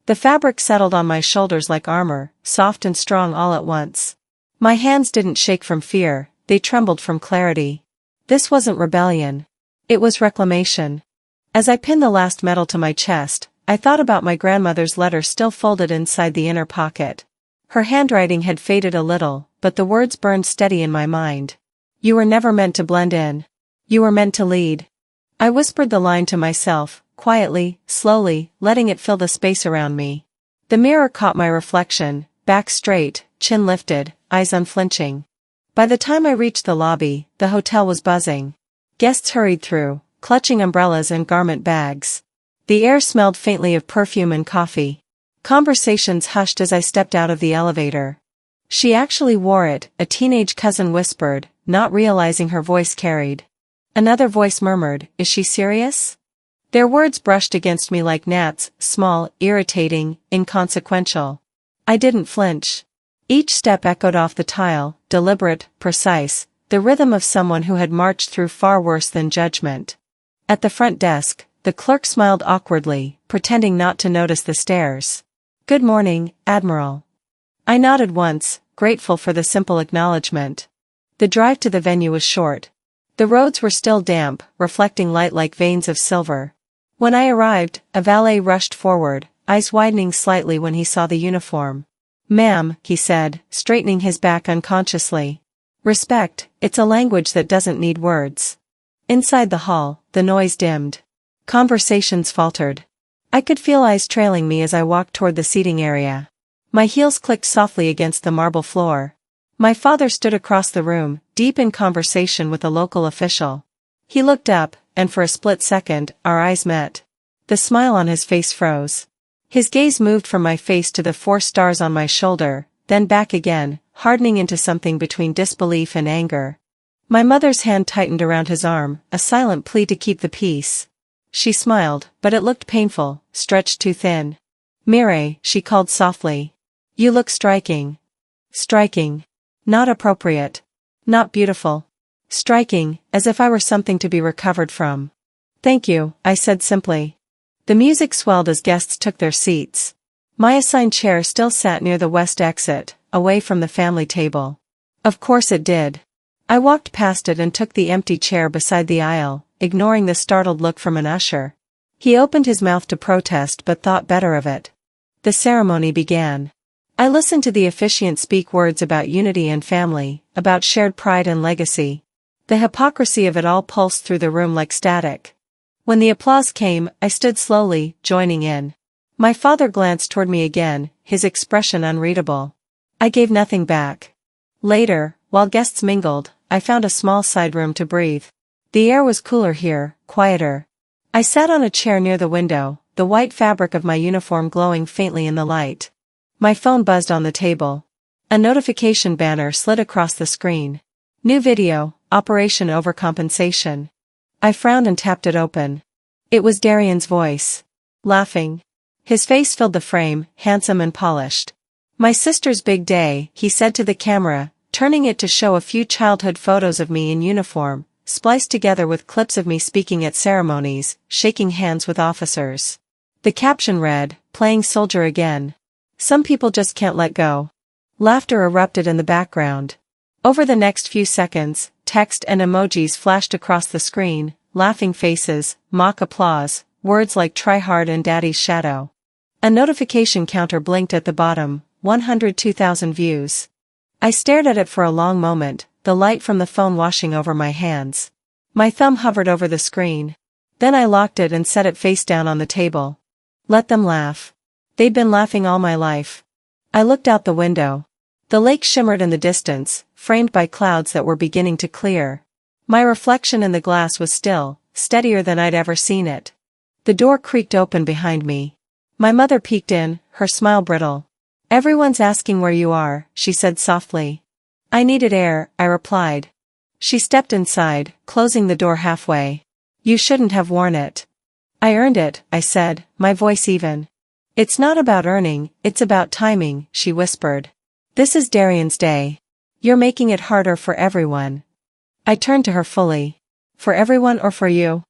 The fabric settled on my shoulders like armor, soft and strong all at once. My hands didn't shake from fear, they trembled from clarity. This wasn't rebellion. It was reclamation. As I pinned the last metal to my chest, I thought about my grandmother's letter still folded inside the inner pocket. Her handwriting had faded a little, but the words burned steady in my mind. You were never meant to blend in. You were meant to lead. I whispered the line to myself, quietly, slowly, letting it fill the space around me. The mirror caught my reflection, back straight, chin lifted, eyes unflinching. By the time I reached the lobby, the hotel was buzzing. Guests hurried through, clutching umbrellas and garment bags. The air smelled faintly of perfume and coffee. Conversations hushed as I stepped out of the elevator. She actually wore it, a teenage cousin whispered, not realizing her voice carried. Another voice murmured, is she serious? Their words brushed against me like gnats, small, irritating, inconsequential. I didn't flinch. Each step echoed off the tile, deliberate, precise, the rhythm of someone who had marched through far worse than judgment. At the front desk, the clerk smiled awkwardly, pretending not to notice the stares. Good morning, Admiral. I nodded once, grateful for the simple acknowledgement. The drive to the venue was short. The roads were still damp, reflecting light like veins of silver. When I arrived, a valet rushed forward, eyes widening slightly when he saw the uniform. Ma'am, he said, straightening his back unconsciously. Respect, it's a language that doesn't need words. Inside the hall, the noise dimmed. Conversations faltered. I could feel eyes trailing me as I walked toward the seating area. My heels clicked softly against the marble floor. My father stood across the room, deep in conversation with a local official. He looked up, and for a split second, our eyes met. The smile on his face froze. His gaze moved from my face to the 4 stars on my shoulder, then back again, hardening into something between disbelief and anger. My mother's hand tightened around his arm, a silent plea to keep the peace. She smiled, but it looked painful, stretched too thin. "Mireille," she called softly. "You look striking." Striking. Not appropriate. Not beautiful. Striking, as if I were something to be recovered from. "Thank you," I said simply. The music swelled as guests took their seats. My assigned chair still sat near the west exit, away from the family table. Of course it did. I walked past it and took the empty chair beside the aisle, ignoring the startled look from an usher. He opened his mouth to protest but thought better of it. The ceremony began. I listened to the officiant speak words about unity and family, about shared pride and legacy. The hypocrisy of it all pulsed through the room like static. When the applause came, I stood slowly, joining in. My father glanced toward me again, his expression unreadable. I gave nothing back. Later, while guests mingled, I found a small side room to breathe. The air was cooler here, quieter. I sat on a chair near the window, the white fabric of my uniform glowing faintly in the light. My phone buzzed on the table. A notification banner slid across the screen. New video, Operation Overcompensation. I frowned and tapped it open. It was Darian's voice. Laughing. His face filled the frame, handsome and polished. "My sister's big day," he said to the camera, turning it to show a few childhood photos of me in uniform, spliced together with clips of me speaking at ceremonies, shaking hands with officers. The caption read, "Playing soldier again. Some people just can't let go." Laughter erupted in the background. Over the next few seconds, text and emojis flashed across the screen, laughing faces, mock applause, words like "try hard" and "daddy's shadow." A notification counter blinked at the bottom, 102,000 views. I stared at it for a long moment, the light from the phone washing over my hands. My thumb hovered over the screen. Then I locked it and set it face down on the table. Let them laugh. They'd been laughing all my life. I looked out the window. The lake shimmered in the distance, framed by clouds that were beginning to clear. My reflection in the glass was still, steadier than I'd ever seen it. The door creaked open behind me. My mother peeked in, her smile brittle. "Everyone's asking where you are," she said softly. "I needed air," I replied. She stepped inside, closing the door halfway. "You shouldn't have worn it." "I earned it," I said, my voice even. "It's not about earning, it's about timing," she whispered. "This is Darian's day. You're making it harder for everyone." I turned to her fully. "For everyone or for you?"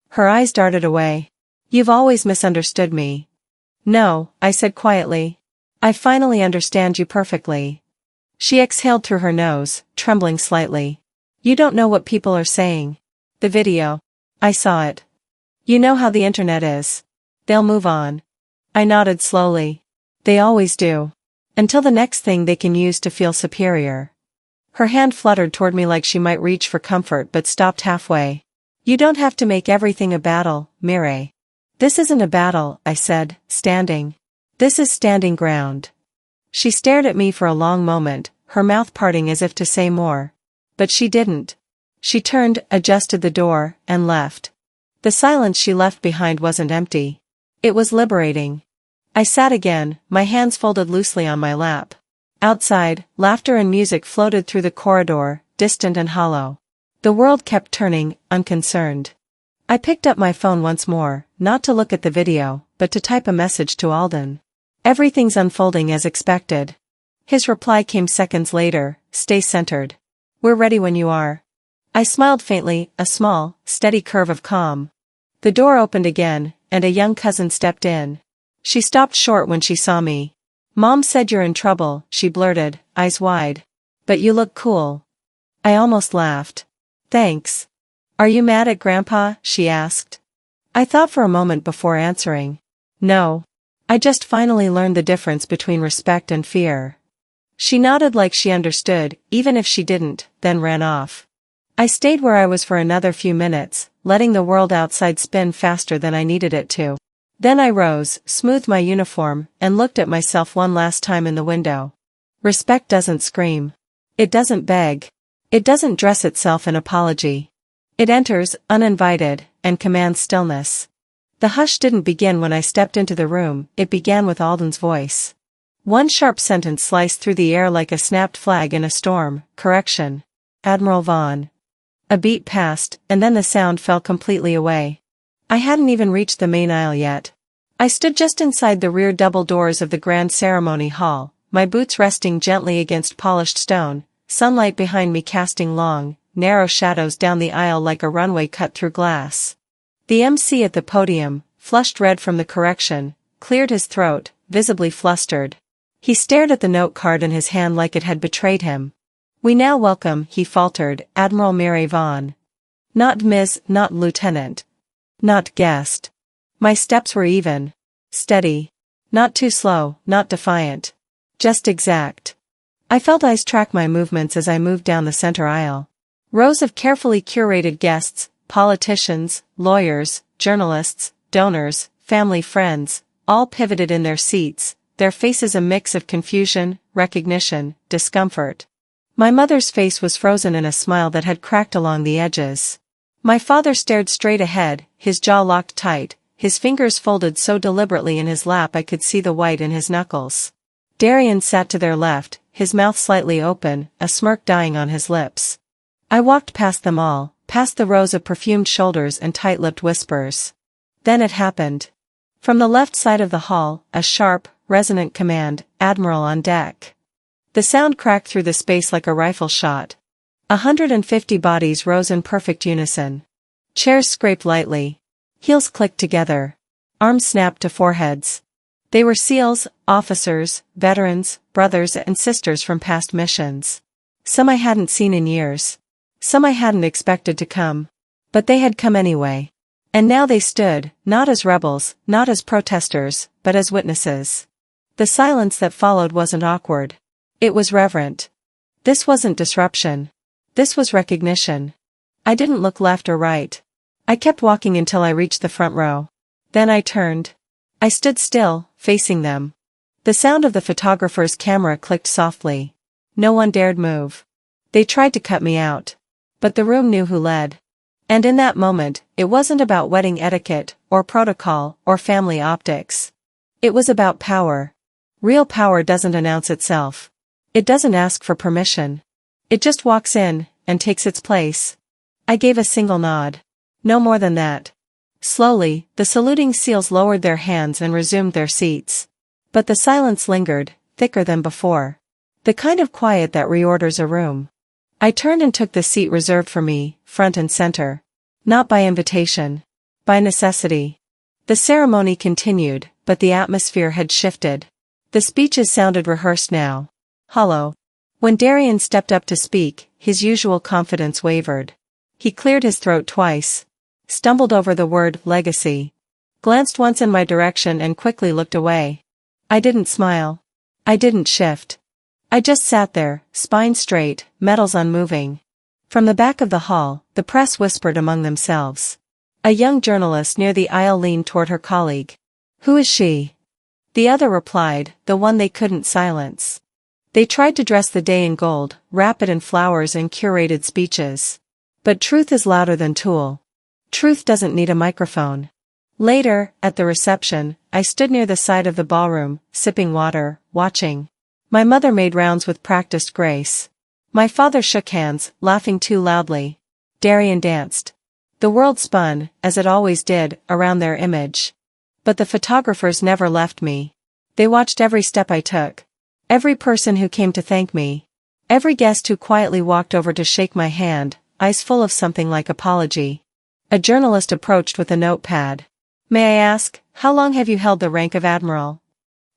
Her eyes darted away. "You've always misunderstood me." "No," I said quietly. "I finally understand you perfectly." She exhaled through her nose, trembling slightly. "You don't know what people are saying." "The video. I saw it." "You know how the internet is. They'll move on." I nodded slowly. "They always do. Until the next thing they can use to feel superior." Her hand fluttered toward me like she might reach for comfort but stopped halfway. "You don't have to make everything a battle, Mireille." "This isn't a battle," I said, standing. "This is standing ground." She stared at me for a long moment, her mouth parting as if to say more. But she didn't. She turned, adjusted the door, and left. The silence she left behind wasn't empty. It was liberating. I sat again, my hands folded loosely on my lap. Outside, laughter and music floated through the corridor, distant and hollow. The world kept turning, unconcerned. I picked up my phone once more, not to look at the video, but to type a message to Alden. "Everything's unfolding as expected." His reply came seconds later, "Stay centered. We're ready when you are." I smiled faintly, a small, steady curve of calm. The door opened again, and a young cousin stepped in. She stopped short when she saw me. "Mom said you're in trouble," she blurted, eyes wide. "But you look cool." I almost laughed. "Thanks." "Are you mad at Grandpa?" she asked. I thought for a moment before answering. "No. I just finally learned the difference between respect and fear." She nodded like she understood, even if she didn't, then ran off. I stayed where I was for another few minutes, letting the world outside spin faster than I needed it to. Then I rose, smoothed my uniform, and looked at myself one last time in the window. Respect doesn't scream. It doesn't beg. It doesn't dress itself in apology. It enters, uninvited, and commands stillness. The hush didn't begin when I stepped into the room, it began with Alden's voice. One sharp sentence sliced through the air like a snapped flag in a storm. Correction. Admiral Vaughn. A beat passed, and then the sound fell completely away. I hadn't even reached the main aisle yet. I stood just inside the rear double doors of the grand ceremony hall, my boots resting gently against polished stone, sunlight behind me casting long, narrow shadows down the aisle like a runway cut through glass. The MC at the podium, flushed red from the correction, cleared his throat, visibly flustered. He stared at the note card in his hand like it had betrayed him. "We now welcome," he faltered, "Admiral Mary Vaughn. Not Miss, not Lieutenant. Not guest." My steps were even. Steady. Not too slow, not defiant. Just exact. I felt eyes track my movements as I moved down the center aisle. Rows of carefully curated guests, politicians, lawyers, journalists, donors, family friends, all pivoted in their seats, their faces a mix of confusion, recognition, discomfort. My mother's face was frozen in a smile that had cracked along the edges. My father stared straight ahead, his jaw locked tight, his fingers folded so deliberately in his lap I could see the white in his knuckles. Darian sat to their left, his mouth slightly open, a smirk dying on his lips. I walked past them all, past the rows of perfumed shoulders and tight-lipped whispers. Then it happened. From the left side of the hall, a sharp, resonant command, "Admiral on deck." The sound cracked through the space like a rifle shot. 150 bodies rose in perfect unison. Chairs scraped lightly. Heels clicked together. Arms snapped to foreheads. They were SEALs, officers, veterans, brothers and sisters from past missions. Some I hadn't seen in years. Some I hadn't expected to come. But they had come anyway. And now they stood, not as rebels, not as protesters, but as witnesses. The silence that followed wasn't awkward. It was reverent. This wasn't disruption. This was recognition. I didn't look left or right. I kept walking until I reached the front row. Then I turned. I stood still, facing them. The sound of the photographer's camera clicked softly. No one dared move. They tried to cut me out. But the room knew who led. And in that moment, it wasn't about wedding etiquette, or protocol, or family optics. It was about power. Real power doesn't announce itself. It doesn't ask for permission. It just walks in, and takes its place. I gave a single nod. No more than that. Slowly, the saluting SEALs lowered their hands and resumed their seats. But the silence lingered, thicker than before. The kind of quiet that reorders a room. I turned and took the seat reserved for me, front and center. Not by invitation. By necessity. The ceremony continued, but the atmosphere had shifted. The speeches sounded rehearsed now. Hollow. When Darian stepped up to speak, his usual confidence wavered. He cleared his throat twice. Stumbled over the word legacy. Glanced once in my direction and quickly looked away. I didn't smile. I didn't shift. I just sat there, spine straight, metals unmoving. From the back of the hall, the press whispered among themselves. A young journalist near the aisle leaned toward her colleague. "Who is she?" The other replied, "The one they couldn't silence." They tried to dress the day in gold, wrap it in flowers and curated speeches. But truth is louder than Tool. Truth doesn't need a microphone. Later, at the reception, I stood near the side of the ballroom, sipping water, watching. My mother made rounds with practiced grace. My father shook hands, laughing too loudly. Darian danced. The world spun, as it always did, around their image. But the photographers never left me. They watched every step I took. Every person who came to thank me. Every guest who quietly walked over to shake my hand, eyes full of something like apology. A journalist approached with a notepad. "May I ask, how long have you held the rank of admiral?"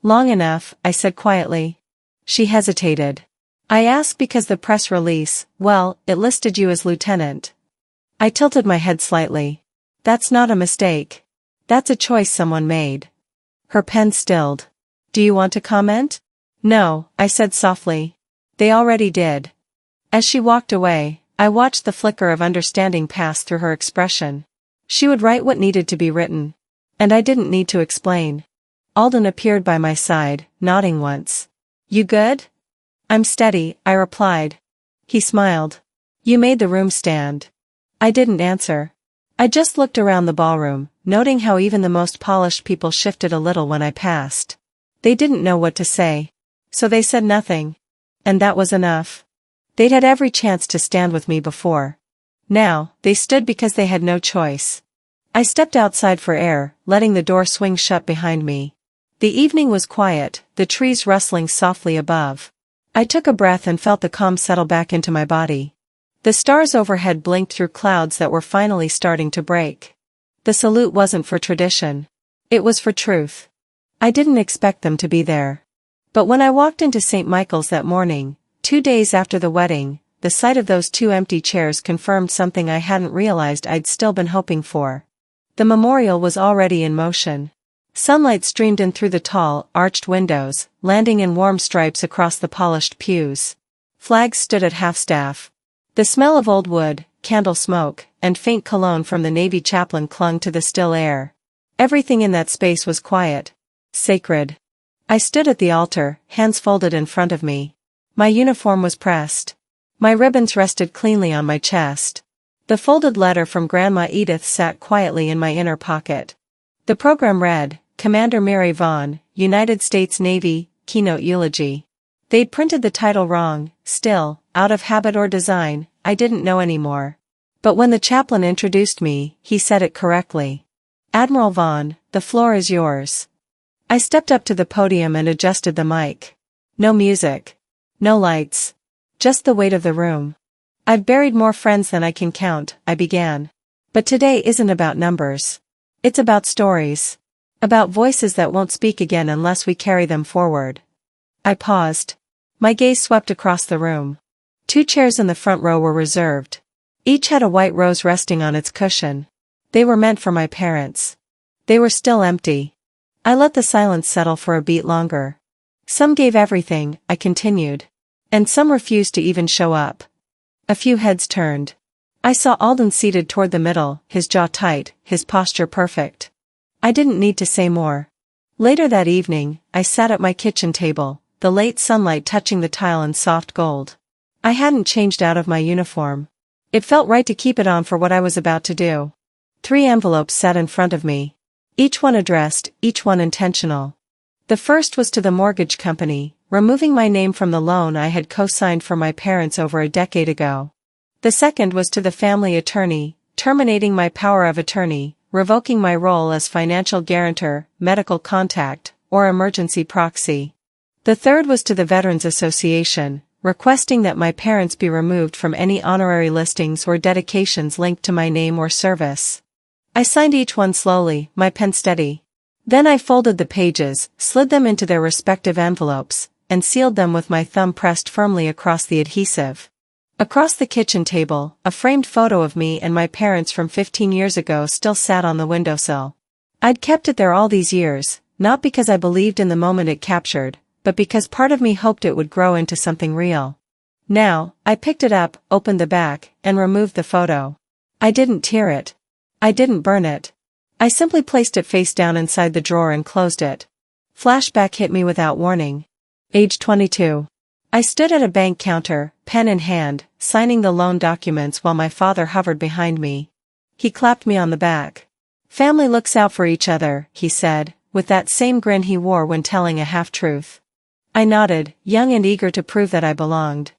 "Long enough," I said quietly. She hesitated. "I ask because the press release, well, it listed you as lieutenant." I tilted my head slightly. "That's not a mistake. That's a choice someone made." Her pen stilled. "Do you want to comment?" "No," I said softly. "They already did." As she walked away, I watched the flicker of understanding pass through her expression. She would write what needed to be written. And I didn't need to explain. Alden appeared by my side, nodding once. "You good?" "I'm steady," I replied. He smiled. "You made the room stand." I didn't answer. I just looked around the ballroom, noting how even the most polished people shifted a little when I passed. They didn't know what to say. So they said nothing. And that was enough. They'd had every chance to stand with me before. Now, they stood because they had no choice. I stepped outside for air, letting the door swing shut behind me. The evening was quiet, the trees rustling softly above. I took a breath and felt the calm settle back into my body. The stars overhead blinked through clouds that were finally starting to break. The salute wasn't for tradition. It was for truth. I didn't expect them to be there. But when I walked into St. Michael's that morning, 2 days after the wedding, the sight of those 2 empty chairs confirmed something I hadn't realized I'd still been hoping for. The memorial was already in motion. Sunlight streamed in through the tall, arched windows, landing in warm stripes across the polished pews. Flags stood at half-staff. The smell of old wood, candle smoke, and faint cologne from the Navy chaplain clung to the still air. Everything in that space was quiet. Sacred. I stood at the altar, hands folded in front of me. My uniform was pressed. My ribbons rested cleanly on my chest. The folded letter from Grandma Edith sat quietly in my inner pocket. The program read, Commander Mary Vaughn, United States Navy, Keynote Eulogy. They'd printed the title wrong. Still, out of habit or design, I didn't know anymore. But when the chaplain introduced me, he said it correctly. Admiral Vaughn, the floor is yours. I stepped up to the podium and adjusted the mic. No music. No lights. Just the weight of the room. I've buried more friends than I can count, I began. But today isn't about numbers. It's about stories. About voices that won't speak again unless we carry them forward. I paused. My gaze swept across the room. 2 chairs in the front row were reserved. Each had a white rose resting on its cushion. They were meant for my parents. They were still empty. I let the silence settle for a beat longer. Some gave everything, I continued. And some refused to even show up. A few heads turned. I saw Alden seated toward the middle, his jaw tight, his posture perfect. I didn't need to say more. Later that evening, I sat at my kitchen table, the late sunlight touching the tile in soft gold. I hadn't changed out of my uniform. It felt right to keep it on for what I was about to do. 3 envelopes sat in front of me. Each one addressed, each one intentional. The first was to the mortgage company, removing my name from the loan I had co-signed for my parents over a decade ago. The second was to the family attorney, terminating my power of attorney, revoking my role as financial guarantor, medical contact, or emergency proxy. The third was to the Veterans Association, requesting that my parents be removed from any honorary listings or dedications linked to my name or service. I signed each one slowly, my pen steady. Then I folded the pages, slid them into their respective envelopes, and sealed them with my thumb pressed firmly across the adhesive. Across the kitchen table, a framed photo of me and my parents from 15 years ago still sat on the windowsill. I'd kept it there all these years, not because I believed in the moment it captured, but because part of me hoped it would grow into something real. Now, I picked it up, opened the back, and removed the photo. I didn't tear it. I didn't burn it. I simply placed it face down inside the drawer and closed it. Flashback hit me without warning. Age 22. I stood at a bank counter, pen in hand, signing the loan documents while my father hovered behind me. He clapped me on the back. Family looks out for each other, he said, with that same grin he wore when telling a half-truth. I nodded, young and eager to prove that I belonged.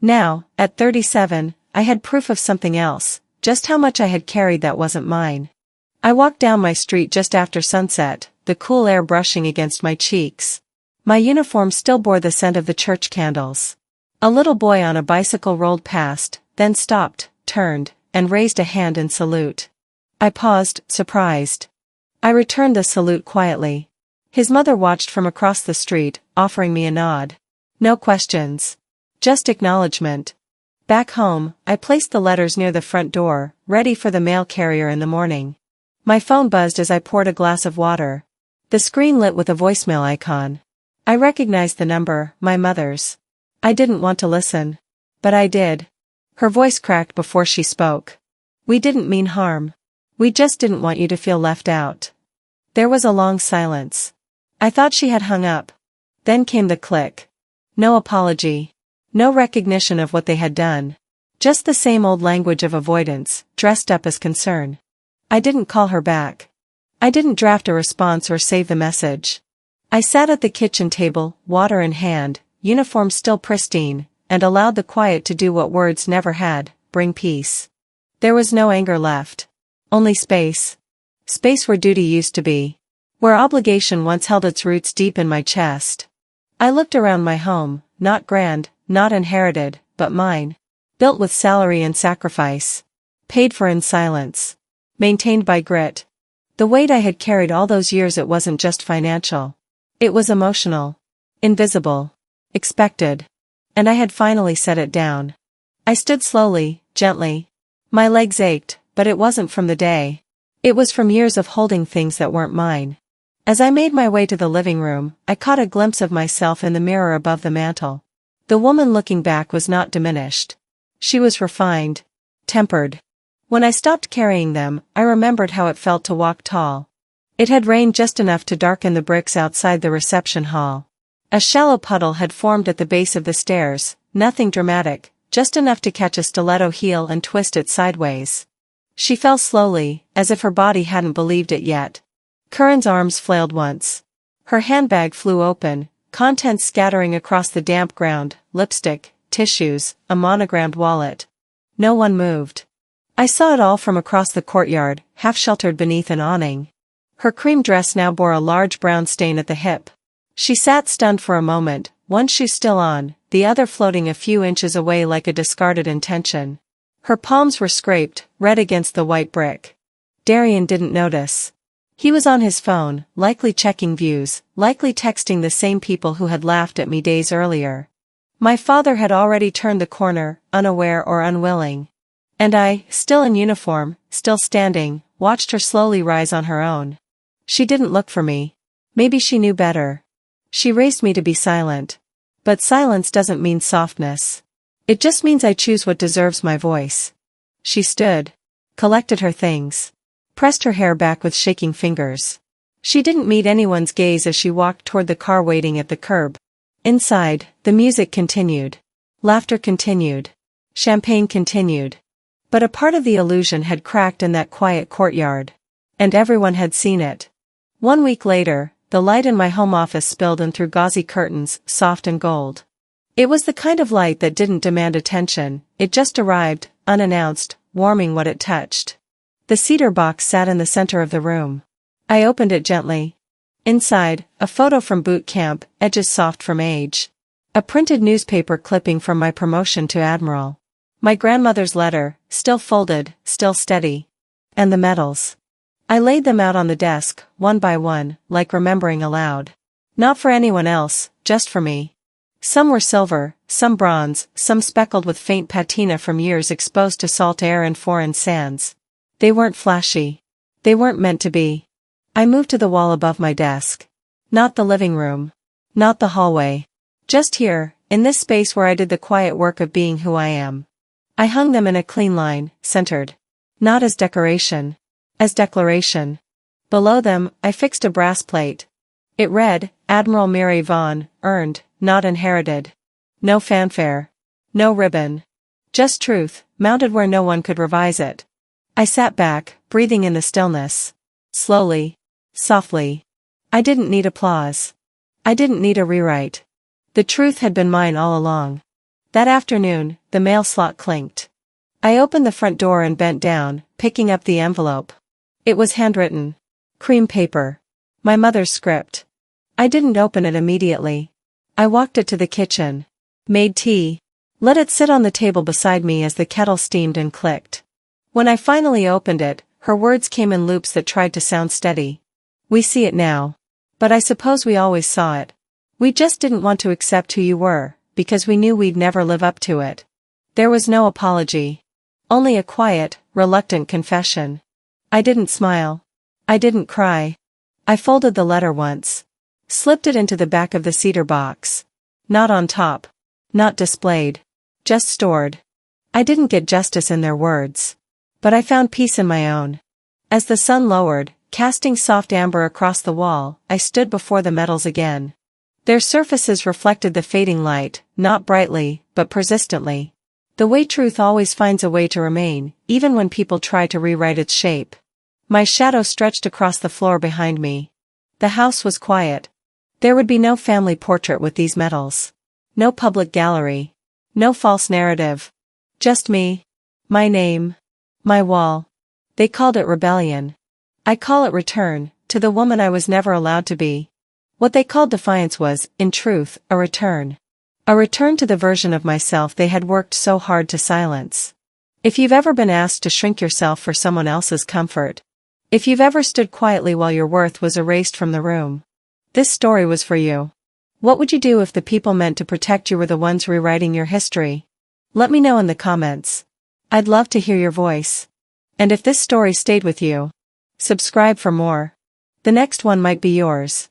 Now, at 37, I had proof of something else, just how much I had carried that wasn't mine. I walked down my street just after sunset, the cool air brushing against my cheeks. My uniform still bore the scent of the church candles. A little boy on a bicycle rolled past, then stopped, turned, and raised a hand in salute. I paused, surprised. I returned the salute quietly. His mother watched from across the street, offering me a nod. No questions. Just acknowledgement. Back home, I placed the letters near the front door, ready for the mail carrier in the morning. My phone buzzed as I poured a glass of water. The screen lit with a voicemail icon. I recognized the number, my mother's. I didn't want to listen. But I did. Her voice cracked before she spoke. We didn't mean harm. We just didn't want you to feel left out. There was a long silence. I thought she had hung up. Then came the click. No apology. No recognition of what they had done. Just the same old language of avoidance, dressed up as concern. I didn't call her back. I didn't draft a response or save the message. I sat at the kitchen table, water in hand, uniform still pristine, and allowed the quiet to do what words never had, bring peace. There was no anger left. Only space. Space where duty used to be. Where obligation once held its roots deep in my chest. I looked around my home, not grand, not inherited, but mine. Built with salary and sacrifice. Paid for in silence. Maintained by grit. The weight I had carried all those years, it wasn't just financial. It was emotional. Invisible. Expected. And I had finally set it down. I stood slowly, gently. My legs ached, but it wasn't from the day. It was from years of holding things that weren't mine. As I made my way to the living room, I caught a glimpse of myself in the mirror above the mantel. The woman looking back was not diminished. She was refined. Tempered. When I stopped carrying them, I remembered how it felt to walk tall. It had rained just enough to darken the bricks outside the reception hall. A shallow puddle had formed at the base of the stairs, nothing dramatic, just enough to catch a stiletto heel and twist it sideways. She fell slowly, as if her body hadn't believed it yet. Curran's arms flailed once. Her handbag flew open, contents scattering across the damp ground, lipstick, tissues, a monogrammed wallet. No one moved. I saw it all from across the courtyard, half sheltered beneath an awning. Her cream dress now bore a large brown stain at the hip. She sat stunned for a moment, one shoe still on, the other floating a few inches away like a discarded intention. Her palms were scraped, red against the white brick. Darian didn't notice. He was on his phone, likely checking views, likely texting the same people who had laughed at me days earlier. My father had already turned the corner, unaware or unwilling. And I, still in uniform, still standing, watched her slowly rise on her own. She didn't look for me. Maybe she knew better. She raised me to be silent. But silence doesn't mean softness. It just means I choose what deserves my voice. She stood. Collected her things. Pressed her hair back with shaking fingers. She didn't meet anyone's gaze as she walked toward the car waiting at the curb. Inside, the music continued. Laughter continued. Champagne continued. But a part of the illusion had cracked in that quiet courtyard. And everyone had seen it. 1 week later, the light in my home office spilled in through gauzy curtains, soft and gold. It was the kind of light that didn't demand attention, it just arrived, unannounced, warming what it touched. The cedar box sat in the center of the room. I opened it gently. Inside, a photo from boot camp, edges soft from age. A printed newspaper clipping from my promotion to admiral. My grandmother's letter, still folded, still steady. And the medals. I laid them out on the desk, one by one, like remembering aloud. Not for anyone else, just for me. Some were silver, some bronze, some speckled with faint patina from years exposed to salt air and foreign sands. They weren't flashy. They weren't meant to be. I moved to the wall above my desk. Not the living room. Not the hallway. Just here, in this space where I did the quiet work of being who I am. I hung them in a clean line, centered. Not as decoration. As declaration. Below them, I fixed a brass plate. It read, Admiral Mary Vaughn, earned, not inherited. No fanfare. No ribbon. Just truth, mounted where no one could revise it. I sat back, breathing in the stillness. Slowly. Softly. I didn't need applause. I didn't need a rewrite. The truth had been mine all along. That afternoon, the mail slot clinked. I opened the front door and bent down, picking up the envelope. It was handwritten. Cream paper. My mother's script. I didn't open it immediately. I walked it to the kitchen. Made tea. Let it sit on the table beside me as the kettle steamed and clicked. When I finally opened it, her words came in loops that tried to sound steady. We see it now. But I suppose we always saw it. We just didn't want to accept who you were, because we knew we'd never live up to it. There was no apology. Only a quiet, reluctant confession. I didn't smile. I didn't cry. I folded the letter once. Slipped it into the back of the cedar box. Not on top. Not displayed. Just stored. I didn't get justice in their words. But I found peace in my own. As the sun lowered, casting soft amber across the wall, I stood before the medals again. Their surfaces reflected the fading light, not brightly, but persistently. The way truth always finds a way to remain, even when people try to rewrite its shape. My shadow stretched across the floor behind me. The house was quiet. There would be no family portrait with these medals. No public gallery. No false narrative. Just me. My name. My wall. They called it rebellion. I call it return, to the woman I was never allowed to be. What they called defiance was, in truth, a return. A return to the version of myself they had worked so hard to silence. If you've ever been asked to shrink yourself for someone else's comfort. If you've ever stood quietly while your worth was erased from the room. This story was for you. What would you do if the people meant to protect you were the ones rewriting your history? Let me know in the comments. I'd love to hear your voice. And if this story stayed with you, subscribe for more. The next one might be yours.